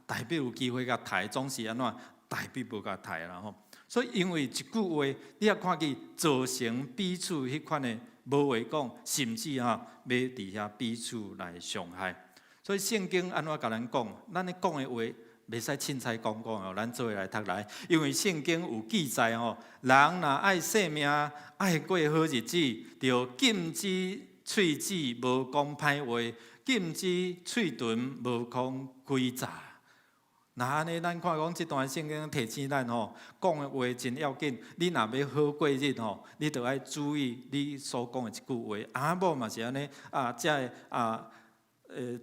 大笔有机会甲刣，总是安怎？大笔无甲刣啦所以因为一句话，你也看去造成彼此迄款的无话讲，甚至要伫遐彼此来伤害。所以圣经安怎甲咱讲？咱咧讲的话，袂使凊彩讲咱做来读来，因为圣经有记载人若爱性命，爱过好日子，就禁止喙齿无讲歹话。禁止喙唇无讲诡诈。那安尼，咱看讲这段圣经提醒咱讲的话真要紧。你若要好过日你着爱注意你所讲的一句话。阿某嘛是安尼这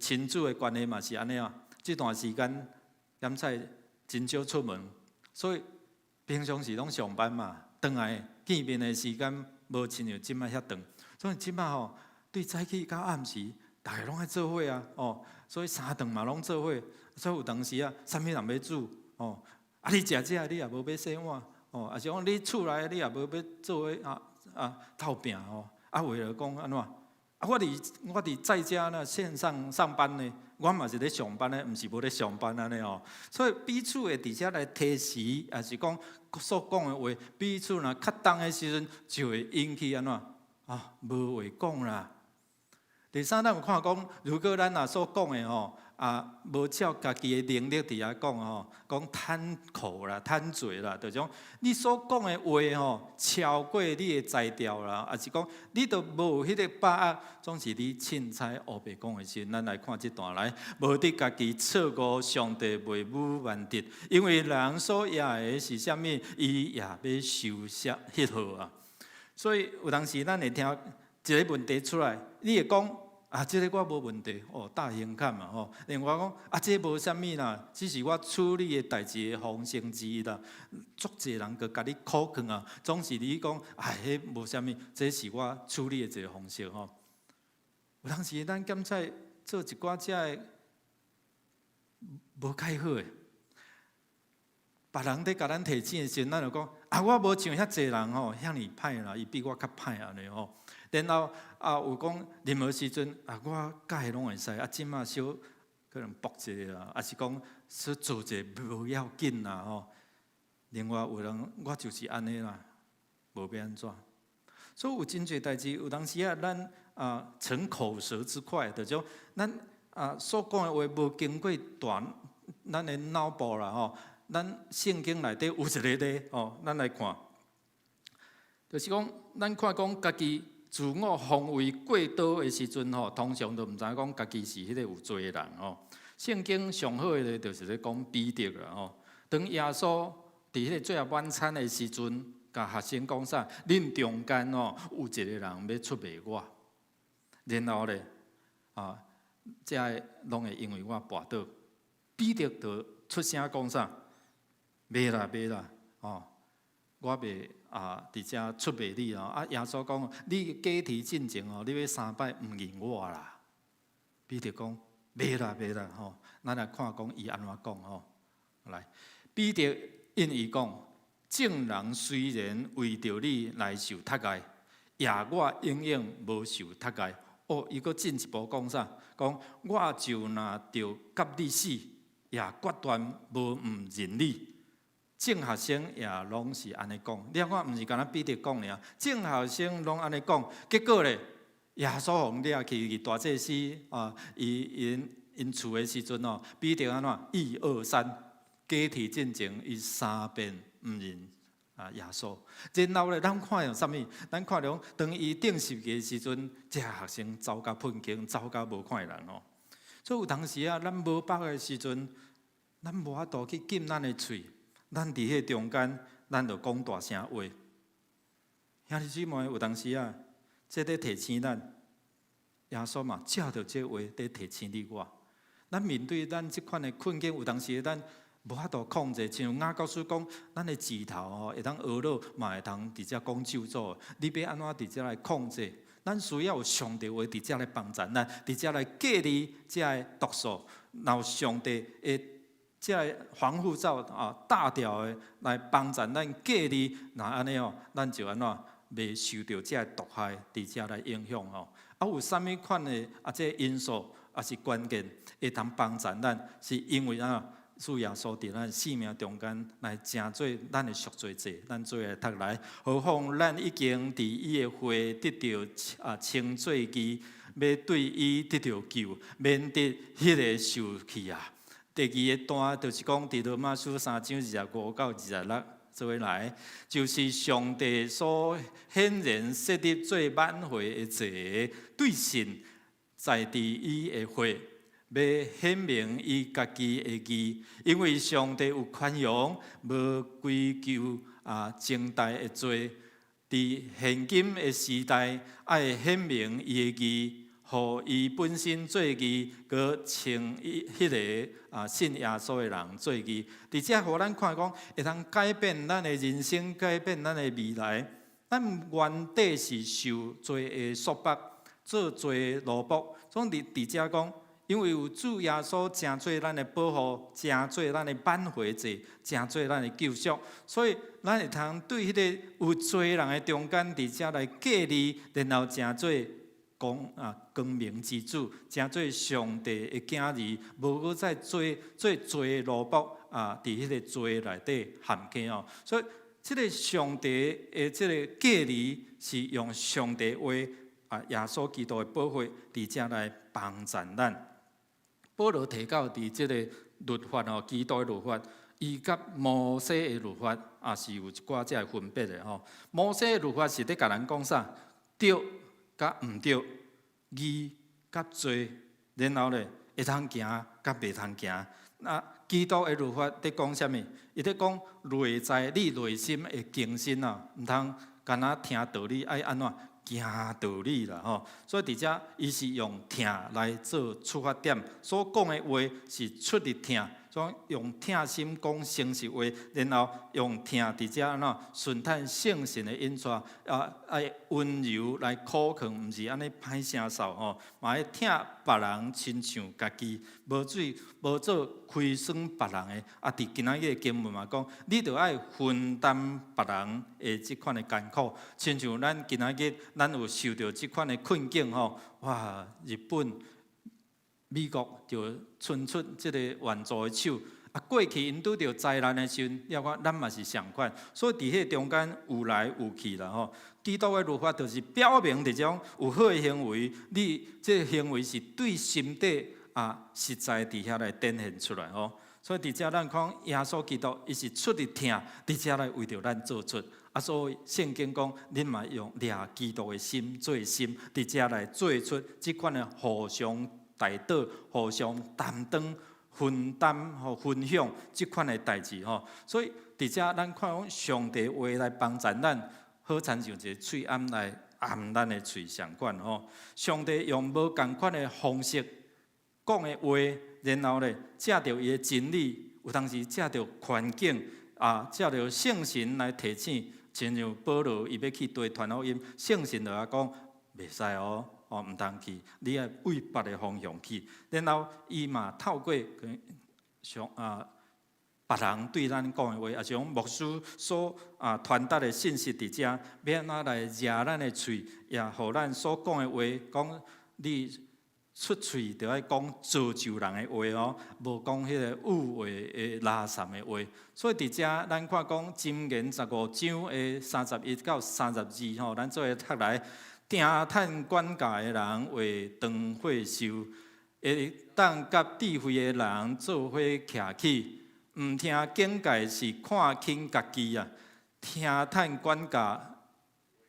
亲子的关系嘛是安尼这段时间检菜真少出门，所以平常时拢上班嘛，转来见面的时间无亲像即摆遐长。所以即摆对早起到暗时。大家拢爱做伙所以三顿嘛拢做伙，所以有当时啥物人要煮你食这你也无要洗碗啊是讲你厝内你也无要做伙斗拼为了讲安怎我伫在家呢线上上班呢，我嘛是咧上班呢，毋是无咧上班安尼所以彼此会伫遮来提示，也是讲所讲的话，彼此若较重的时阵，就会引起安怎无话讲啦。第三，咱有看讲，如果咱所讲的无照家己的能力伫遐讲贪口啦、贪嘴啦，就种你所讲的话超过你的才调啦，也是讲你都无迄个把握，总是你凊彩黑白讲的时，咱来看这段来，无得家己错误上帝袂武万敌，因为人所野的是啥物，伊也要受迄号所以有当时咱会听一个问题出来，你会讲这个我无问题大胸坎嘛另外讲这无啥物啦，只是我处理的代志的方式之一啦。足侪人佮甲你考劝总是你讲迄无啥物，这是我处理的一个方式有当时咱检菜做一寡遮的无介好的，别人咧甲咱提醒的时，咱就讲我无像遐侪人遐尼歹啦，伊比我较歹安尼然后有讲任何时阵我甲伊拢会使即马小可能搏一下啦，也是讲说做一个无要紧啦另外有人我就是安尼啦，无要安怎？所以有真侪代志，有当时咱逞口舌之快，就种咱所讲的话无经过咱的脑部啦咱圣经内底有一个咧咱来看，就是讲咱看讲家己。自我防卫过多的时阵通常都毋知讲家己是迄个有罪的人圣经上好的就是咧讲彼得啦当耶稣伫迄个最后晚餐的时阵，甲学生讲啥？恁中间有一个人要出卖我，然后咧这拢会因为我跋倒。彼得就出声讲啥？袂啦我袂伫遮出卖你耶稣讲，你假提进前你要3摆毋认我啦。彼得讲，袂啦咱来看讲伊安怎讲来，彼得因伊讲，众人虽然为着你来受杀害，也我永远无受杀害。伊阁进一步讲啥？讲我就若着甲你死，也决断无毋认你。正学生也拢是安尼讲，你看，毋是干那彼得讲尔，正学生拢安尼讲，结果咧，耶稣互掠去大祭司因厝的时阵彼得安怎1、2、3，假提进前伊3遍毋认耶稣。然后咧，咱看到啥物？咱看到当伊顶十字的时阵，这学生走甲困境，走甲无看人哦。所以有当时啊，咱无饱的时阵，咱无法度去禁咱的喙，咱伫迄中间，咱就讲大声话。兄弟姊妹，有当时啊，这咧提醒咱，耶稣嘛，借着这话咧提醒你我。咱面对咱即款的困境，有当时咱无法度控制，像雅各书讲，咱的指头吼会当学落，嘛会当直接讲咒诅。你要安怎直接来控制？咱需要有上帝话直接来帮助咱，直接来隔离这个毒素，然后上帝会这个防护罩大条的来帮助咱隔离。那安尼哦，咱就安怎袂受到这个毒害直接来影响哦。有啥物款的这个因素也是关键，会当帮助咱，是因为主耶稣伫咱生命中间来成做咱的赎罪祭，咱做来读来。何况咱已经伫伊的血得到称罪义，要对伊得到救，免得迄个受气啊。第二个段就是讲，伫罗马书3章25到26做来，就是上帝所显然设立做挽回的祭，对神在伫伊的血。要显明伊家己的义，因为上帝有宽容，无归咎前代的罪。伫现今的时代，爱显明伊的义，互伊本身做义，佮称迄个信耶稣的人做义。伫遮，互咱看讲，会通改变咱的人生，改变咱的未来。咱原底是受罪的束缚，做罪的奴仆。总伫遮讲。因为有主耶稣成做咱的保护，成做咱的挽回祭，成做咱的救赎，所以咱会通对迄个有罪人的中间，伫遮来隔离，然后成做光明之主，成做上帝的囝儿，无搁再做罪的奴仆伫迄个罪内底含起哦。所以，即个上帝的即个隔离，是用上帝话耶稣基督的保护，伫遮来帮助咱。保罗提到伫即个律法吼，基督的律法，伊甲摩西的律法也是有一寡即个分别的吼。摩西的律法是咧甲咱讲啥？对甲毋对，义甲罪，然后咧会通行甲袂通行。基督的律法咧讲啥物？伊咧讲内在你内心的更新毋通干那听道理，爱安怎？行道理啦吼，所以伫遮伊是用听来做出发点，所讲的话是出于听，所以用听心讲诚实话，然后用听伫遮安怎顺探圣神的引带，爱温柔来苛刻，毋是安尼歹声扫吼，嘛爱听别人亲像家己，无做亏损别人的。伫今仔日经文嘛讲，你着爱分担别人的即款的艰苦，亲像咱今仔日咱有受到即款的困境吼，哇！日本、美国就伸出即个援助的手。过去因拄着灾难的时阵，要看咱嘛是相款，所以伫迄中间有来有去啦吼。基督的律法就是表明这种有好的行为，你这个行为是对心底实在伫遐来展现出来吼。所以伫遮咱看耶稣基督，伊是出于听，伫遮来为着咱做出。所以圣经讲，恁嘛用掠基督的心做心，伫遮来做出即款的互相代祷、互相担当、分担和分享即款的代志吼。所以伫遮咱看讲上帝话来帮助咱，好亲像一个喙暗来按咱的喙上管吼。上帝用无共款的方式讲的话，然后咧借着伊的真理，有当时借着环境借着圣神来提醒。亲像保罗伊要去对传福音，圣神就讲袂使哦，毋通去，你要为别个方向去。然后伊嘛透过别人对咱讲的话，也像牧师所传达的信息伫遮，要安怎来抓咱的喙，也互咱所讲的话，讲你出喙就爱讲造就人的话哦，无讲迄个污秽的垃圾的话。所以伫遮咱看讲箴言15章的31到32吼，咱做读来，定趁管教的人为长火烧，会当甲智慧的人做伙徛起，毋听警戒是看轻家己啊。听探管教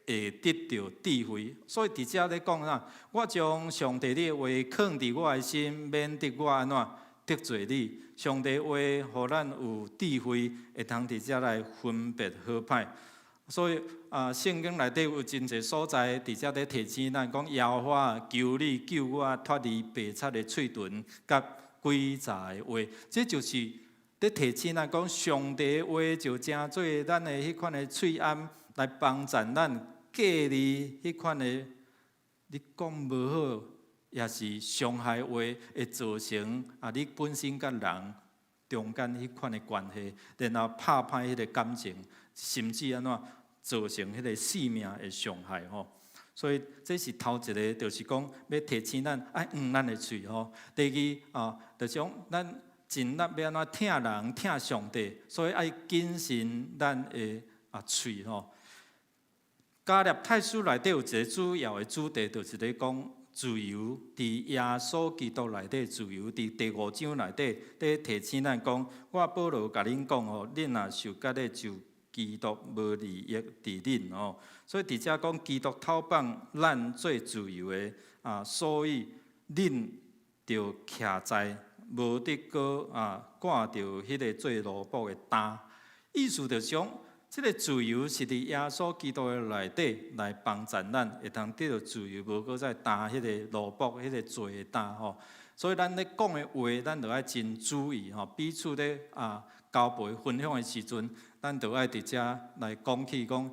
会得到智慧。所以伫遮咧讲啥？我将上帝的话藏伫我的心，免得我安怎得罪你。上帝话，互咱有智慧，会通伫遮来分别好歹。所以圣经内底有真侪所在，伫遮咧提醒咱讲，耶和华求你救我脱离白贼的喙唇，甲诡诈的话。这就是咧提醒咱讲，上帝的话就正做咱的迄款的喙安，来帮助咱隔离迄款的你讲无好，也是伤害话，会造成你本身甲人中间迄款的关系，然后拍歹迄个感情，甚至安怎造成迄个性命的伤害吼。所以这是头一个，就是讲要提醒咱爱咱的喙吼。第二就是讲咱尽力要安怎听人、听上帝，所以爱谨慎咱的喙吼。加入太书内底有一个主要的主题，就是咧讲自由。伫耶稣基督内底自由，伫第5章内底，咧提醒咱讲，我保罗甲恁讲吼，恁若受割咧，就基督无利益伫恁吼。所以伫遮讲，基督透放咱做自由的所以恁着徛在无得过挂着迄个做奴仆的担。意思就是讲，这个自由是伫耶稣基督的内底来帮助咱，会通得到自由，无搁再担迄个奴仆、迄个罪的担吼。所以咱咧讲的话，咱着爱真注意吼。彼此咧交陪分享的时阵，咱着爱伫遮来讲起讲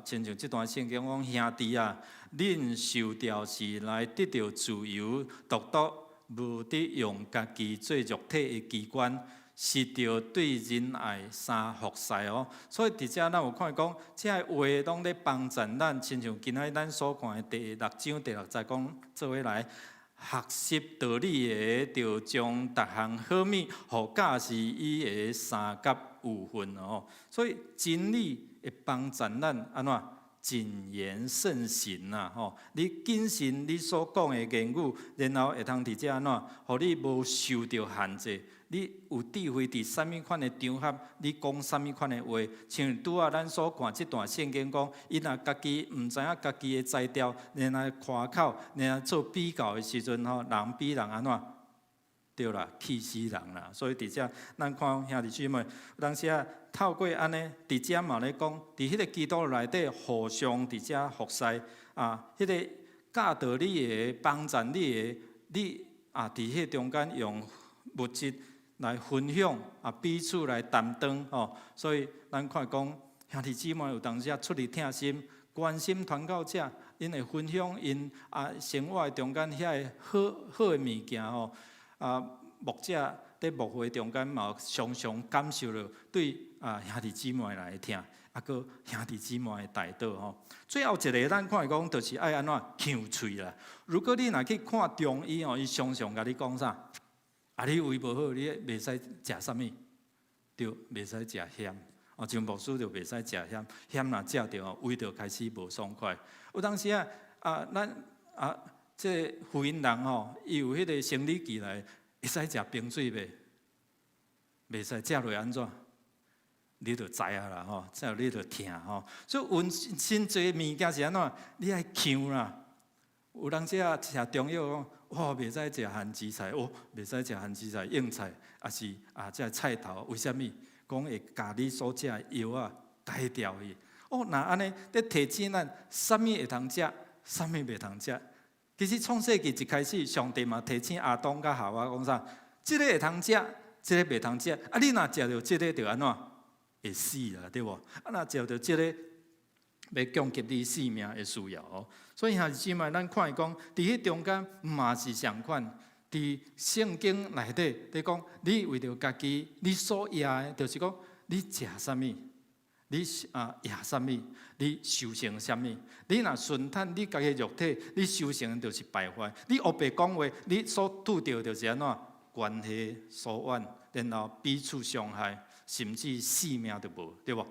亲像这段圣经讲，兄弟啊，恁受调是来得到自由，独无得用家己做肉体的器官。是着对仁爱相服侍哦，所以伫遮咱有看讲，这话拢咧帮助咱，亲像今仔咱所看的第6章第6节讲，做伙来学习道理的，着将逐项好物，互教士伊的三甲有份哦。所以真理会帮助咱安怎谨言慎行呐吼。你谨慎你所讲的言语，然后会通伫遮安怎，互你无受到限制。你有智慧伫啥物款的场合，你讲啥物款的话，像拄仔咱所看即段圣经讲，伊若家己毋知影家己的才调，然后夸口，然后做比较的时阵吼，人比人安怎？对啦，气死人啦！所以伫遮，咱看兄弟姊妹，有当时透过安尼，伫遮嘛咧讲，伫迄个基督内底互相伫遮服侍迄个教导你的、帮助你的，你伫迄中间用物质来分享彼此来担当吼。所以咱看讲兄弟姊妹有当时出离疼心、关心传教者，因会分享因生活的中间遐个好的物件吼。牧者在牧会中间嘛，常常感受到对兄弟姊妹来听，搁兄弟姊妹的带导吼。最后一个咱看讲，就是爱安怎强喙啦。如果你若去看中医吼，伊常常甲你讲啥？你胃无好，你袂使食啥物，就袂使食咸。像牧师就袂使食咸，咸若食着胃就开始无爽快。有当时咱这福音人吼，伊有迄个生理期来，会使食冰水袂？袂使食落安怎？你就知啊啦吼，之后你就疼吼。所以有真侪物件是安怎？你爱强啦。有当时食中药讲，袂使食咸紫菜，袂使食咸紫菜、硬菜，也是这菜头，为虾米？讲会甲你所食的药改掉伊。那安尼，咧提醒咱，啥物会通食，啥物袂通食。其实创世纪一开始，上帝嘛提醒亚当甲夏娃讲啥？即个会通食，即个袂通食。你若食着即个，就安怎会死啦，对无？若食着即个，要降级你性命的需要哦。所以兄弟姊妹，咱看讲，伫迄中间嘛是相款。伫圣经内底，你讲你为着家己，你所野的，就是讲你食啥物，你野啥物，你修成啥物。你若顺趁你家己肉体，你修成就是败坏。你黑白讲话，你所拄着就是安怎关系疏远，然后彼此伤害，甚至性命都无，对无？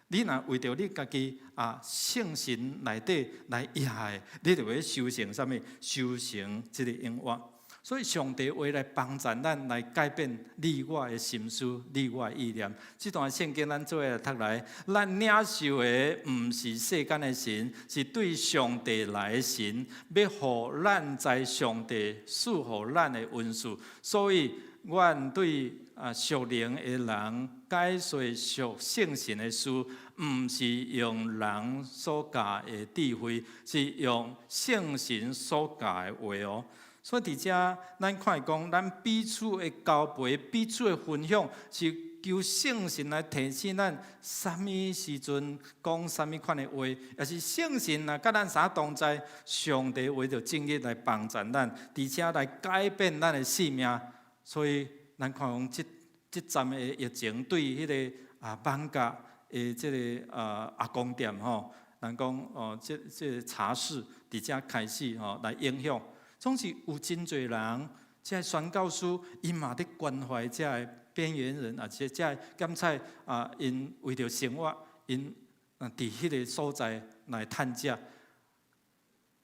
你若为着你家己圣神内底来野的，你就要修成啥物？修成即个永远。所以上帝话来帮助咱来改变你我的心思、你我的意念。这段圣经咱做来读来，咱领受的毋是世间的神，是对上帝来的神，要互咱在上帝赐予咱的恩赐。所以，阮对属灵的人解说属圣神的书，毋是用人所教的智慧，是用圣神所教的话哦。所以伫遮，咱看讲，咱彼此的交陪、彼此的分享，是求圣神来提醒咱，啥物时阵讲啥物款的话，也是圣神若甲咱相同在，上帝为着正义来帮助咱，而且来改变咱的性命。所以，咱看讲即站的疫情对迄个邦甲的即个阿公店吼，咱讲即茶室伫遮开始吼来影响。总是有真侪人，这宣教师因嘛伫关怀这边缘人，而且这检测因为着生活，因伫迄个所在来趁食。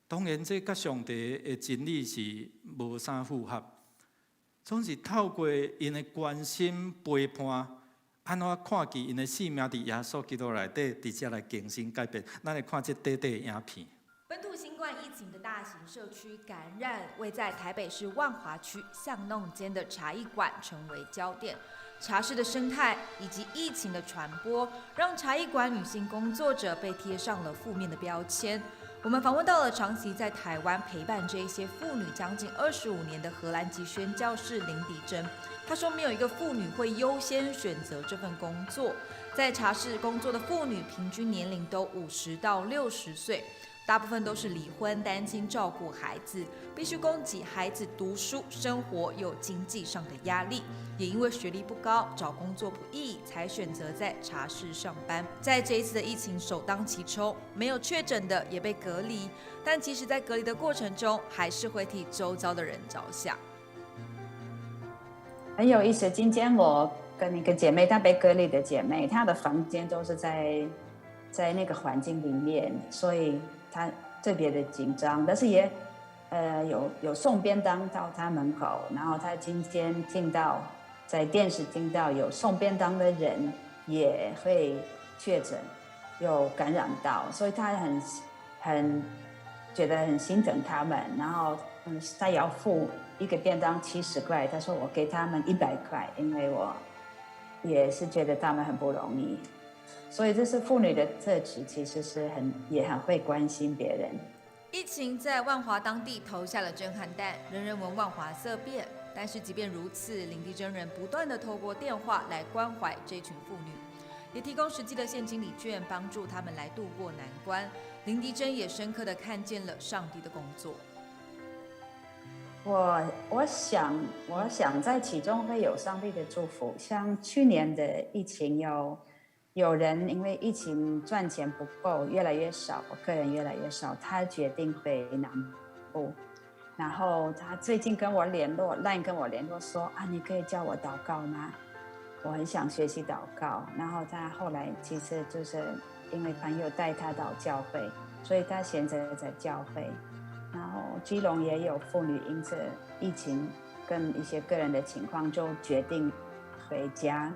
当然，这甲上帝的真理是无啥符合。总是透过因的关心陪伴，安怎看见因的生命伫耶稣基督内底，直接来更新改变。咱来看这短短的影片。本土新冠疫情的大型社区感染，位在台北市万华区巷弄间的茶艺馆成为焦点。茶室的生态以及疫情的传播，让茶艺馆女性工作者被贴上了负面的标签。我们访问到了长期在台湾陪伴这一些妇女将近25年的荷兰籍宣教士林迪珍。她说，没有一个妇女会优先选择这份工作。在茶室工作的妇女平均年龄都50到60岁。大部分都是离婚、单亲照顾孩子，必须供给孩子读书、生活，有经济上的压力。也因为学历不高，找工作不易，才选择在茶室上班。在这一次的疫情首当其冲，没有确诊的也被隔离，但即使在隔离的过程中，还是会替周遭的人着想。很有意思，今天我跟一个姐妹，她被隔离的姐妹，她的房间都是在那个环境里面，所以他特别的紧张，但是也有送便当到他门口，然后他今天听到在电视听到有送便当的人也会确诊，有感染到，所以他很觉得很心疼他们，然后他也要付一个便当70块，他说我给他们100块，因为我也是觉得他们很不容易。所以这是妇女的特质，其实是也很会关心别人。疫情在万华当地投下了震撼弹，人人闻万华色变。但是即便如此，林迪珍人不断地透过电话来关怀这群妇女，也提供实际的现金礼券，帮助他们来度过难关。林迪珍也深刻地看见了上帝的工作。我想在其中会有上帝的祝福。像去年的疫情有人因为疫情赚钱不够，越来越少，客人越来越少，他决定回南部。然后他最近跟我联络 ，LINE 跟我联络说你可以教我祷告吗？我很想学习祷告。然后他后来其实就是因为朋友带他到教会，所以他现在在教会。然后基隆也有妇女因着疫情跟一些个人的情况，就决定回家。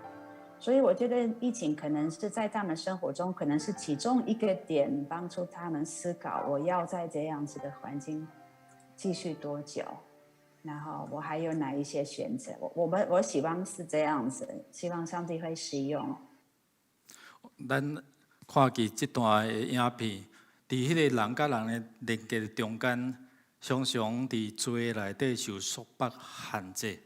所以我觉得疫情可能是在他们生活中，可能是其中一个点，帮助他们思考，我要在这样子的环境继续多久，然后我还有哪一些选择。我希望是这样子，希望上帝会使用。咱看见这段的影片，伫迄个人甲人的连接中间，常常伫罪内底受束缚限制。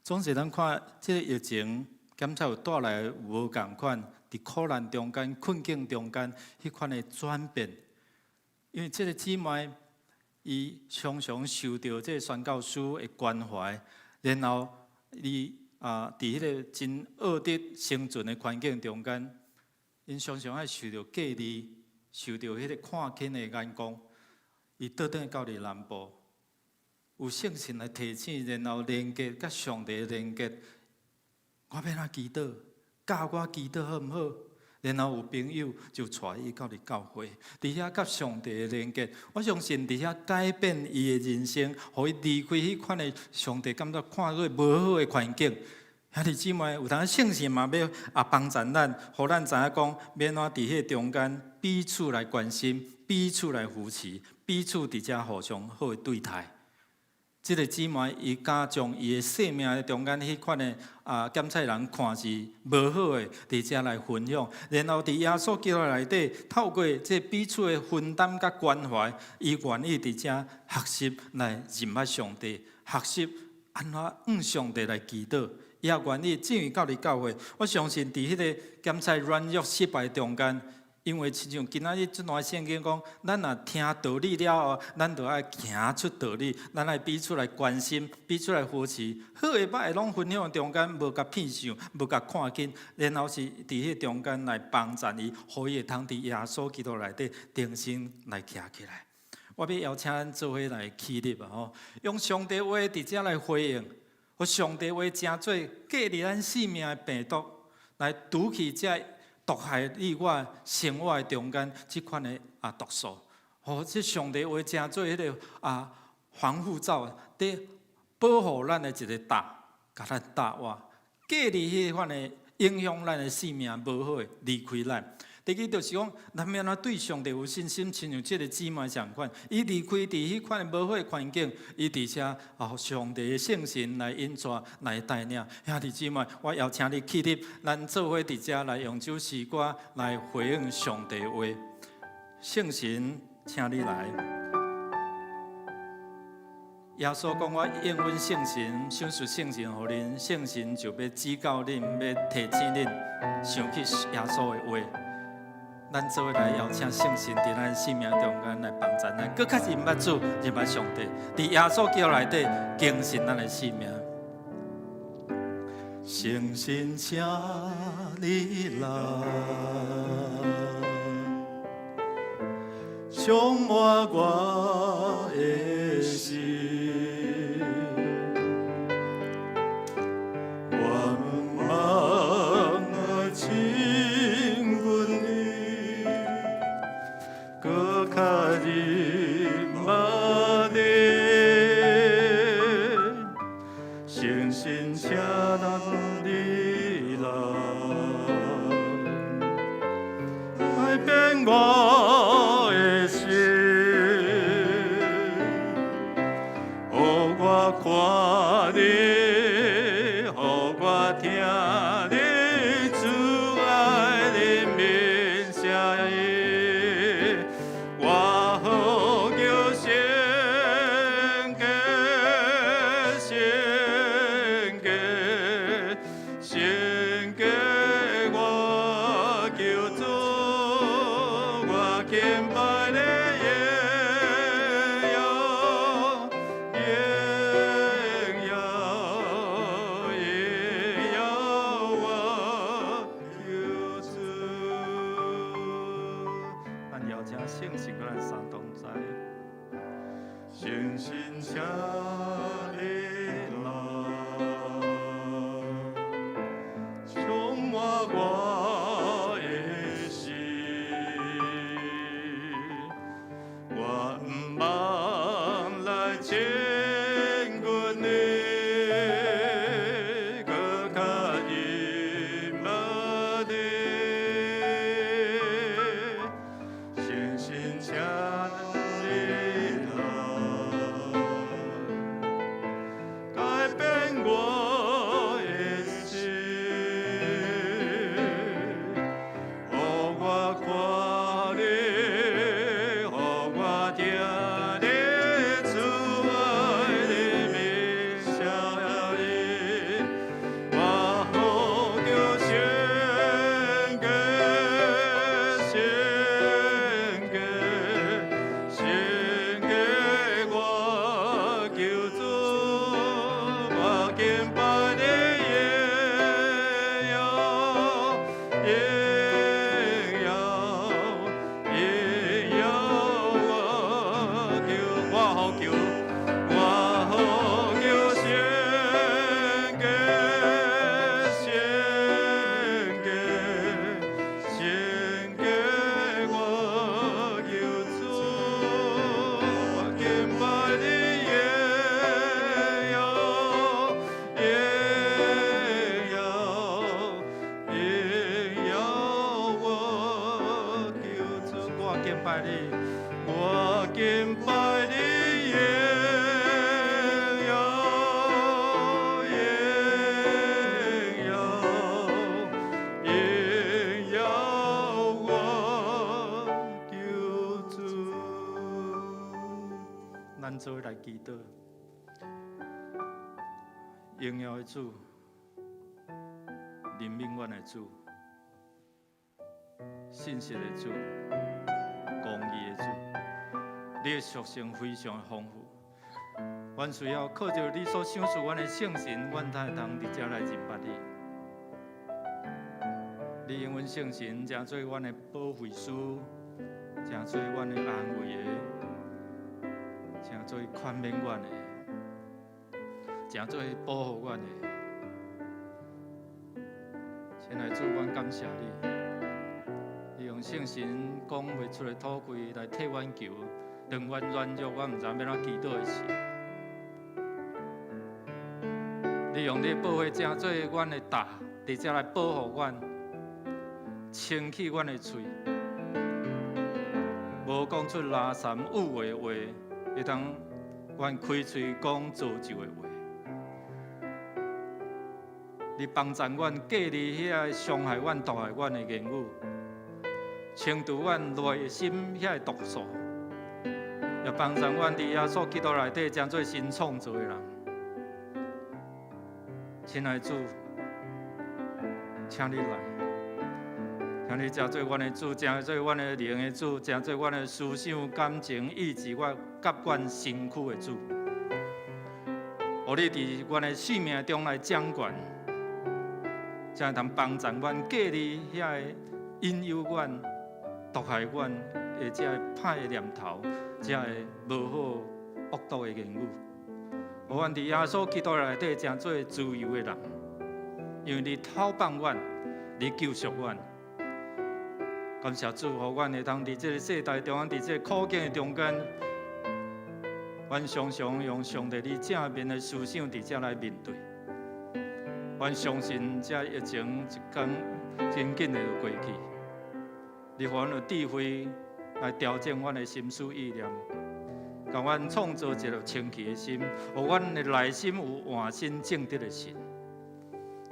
总是咱看这个疫情。检测有带来无共款，伫苦难中间、困境中间，迄款的转变。因为这个姊妹，伊常常受到这个宣教师的关怀，然后伊伫迄个真恶劣生存的环境中间，因常常爱受到隔离，受到迄个看轻的眼光。伊倒转到伫南部，有圣神来提醒，然后连接甲上帝连接。我要怎祈祷？教我祈祷好唔好？然后有朋友就带伊到你教会，伫遐甲上帝的连结，我相信伫遐改变伊的人生，互伊离开迄款的上帝感觉看过无好的环境。兄弟姊妹，有当圣神嘛要帮助咱，互咱知影讲，免怎伫迄中间彼此来关心，彼此来扶持，彼此伫遮互相好的对待。即个姊妹，伊敢将伊的生命的中间迄款的检测人看是无好的，伫遮来分享，然后伫耶稣基督内底，透过这彼此的分担甲关怀，伊愿意伫遮学习来认捌上帝，学习安怎向上帝来祈祷，伊也愿意进入到你教会。我相信伫迄个检测软弱失败中间。因为亲像今仔日这段圣经讲，咱若听道理了后，咱就爱行出道理，咱爱彼此来关心，彼此来扶持，好诶歹诶拢分享中间，无甲骗想，无甲看紧，然后是伫迄中间来帮助伊，互伊会通伫耶稣基督内底定心来徛起来。我要邀请咱做伙来起立啊！吼，用上帝话伫遮来回应，互上帝话诚做隔离咱性命诶病毒，来拄起遮。毒害你我生活的中间，即款的毒素，吼，即上帝话诚做迄个防护罩，伫保护咱的一个搭，甲咱搭活，隔离迄款的影响咱的性命无好的离开咱。第二就是讲，咱要安怎对上帝有信心，亲像即个姊妹同款，伊离开伫迄款无好的环境，伊伫遮上帝的圣神来引带来带领。兄弟姊妹，我邀请你起立，咱做伙伫遮来用首诗歌来回应上帝的话。圣神，请你来。耶稣讲：“我应允圣神，享受圣神互恁，圣神就要指教恁，要提醒恁，想起耶稣的话。”咱做伙来邀请圣神伫咱生命中间来帮助咱，搁较认捌主、认捌上帝，伫耶稣基督内底更新咱的生命。圣神，请你来，充满我的心。我的心，予我看你，予我听你主爱的面声音，我好叫献给，献给，献给我叫主。敬拜你耶哟，耶哟，耶哟，我救主。咱邀请圣神搁咱三同在，圣神请你来，充满我的心。我毋茫来亲近你，搁较认捌你，诚心请你来，敬拜你，我敬拜你，耶耶我救主。咱做来祈祷，荣耀的主，怜悯阮的主。信实的主，公义的主，你的属性非常的丰富。阮需要靠着你所赏赐阮的圣神，阮才会通伫遮来认捌你。你用阮圣神，成做阮的保惠师，成做阮的安慰的，成做宽免阮的，成做保护阮的。亲爱的主，阮感谢你。用圣神讲袂出的土气来替阮求，让阮软弱，我毋知要怎祈祷的时。你用你保护正做阮的大，伫遮来保护阮，清起阮的嘴，无讲出拉三误会的话，会当阮开嘴讲造就的话。你帮助阮隔离遐伤害阮、毒害阮的言语。清除阮内心遐个毒素，也帮助阮伫耶稣基督内底，将做新创造的人。亲爱的主，请你来，请你成做阮的主，成做阮的灵的主，成做阮的思想、感情，以及我甲阮身躯的主。互你伫阮的生命中来掌管，才会通帮助阮隔离遐个引诱阮。毒害阮的这歹的念头，这无好恶毒的言语，互阮伫耶稣基督内底成做自由的人，因为你讨放阮，你救赎阮。感谢主，互阮会通伫这个世代中，伫这个苦境的中间，阮常常用上帝你正面的思想伫这来面对。阮相信这疫情一天真紧的就过去。你互阮有智慧来调整阮的心思意念，甲阮创造一个清气的心，互阮的内心有换心正直的心。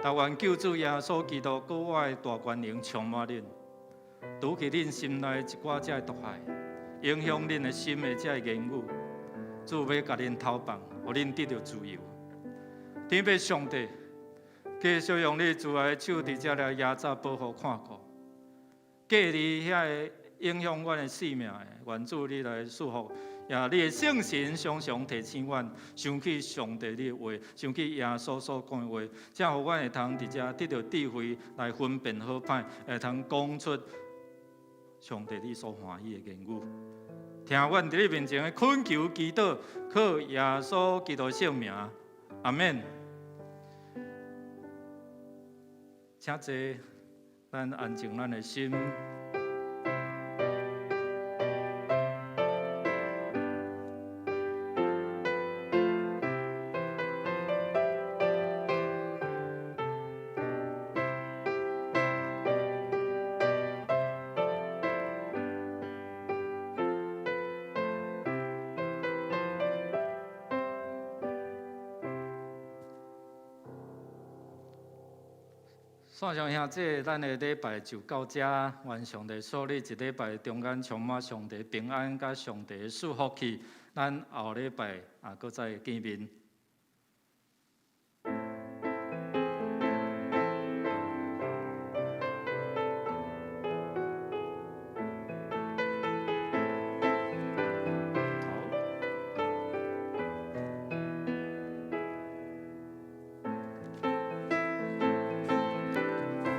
但愿救主耶稣基督搁我的大权能充满恁，除去恁心内一寡遮毒害，影响恁的心的遮言语，主要甲恁讨放，互恁得到自由。天父上帝，继续用你慈爱的手伫遮来压榨、保护、看顾。隔离遐个影响阮的生命的，愿主你来祝福，也你的圣神常常提醒阮，想起上帝你的话，想起耶稣所讲的话，才互阮会通伫遮得到智慧来分辨好歹，会通讲出上帝你所欢喜的言语。听阮伫你面前的恳求祈祷，靠耶稣基督圣名，阿免。请坐。咱安静咱的心，线上兄弟，咱的礼拜就到这。愿上帝祝你一礼拜中间充满上帝平安，甲上帝的祝福气。咱后礼拜搁再见面。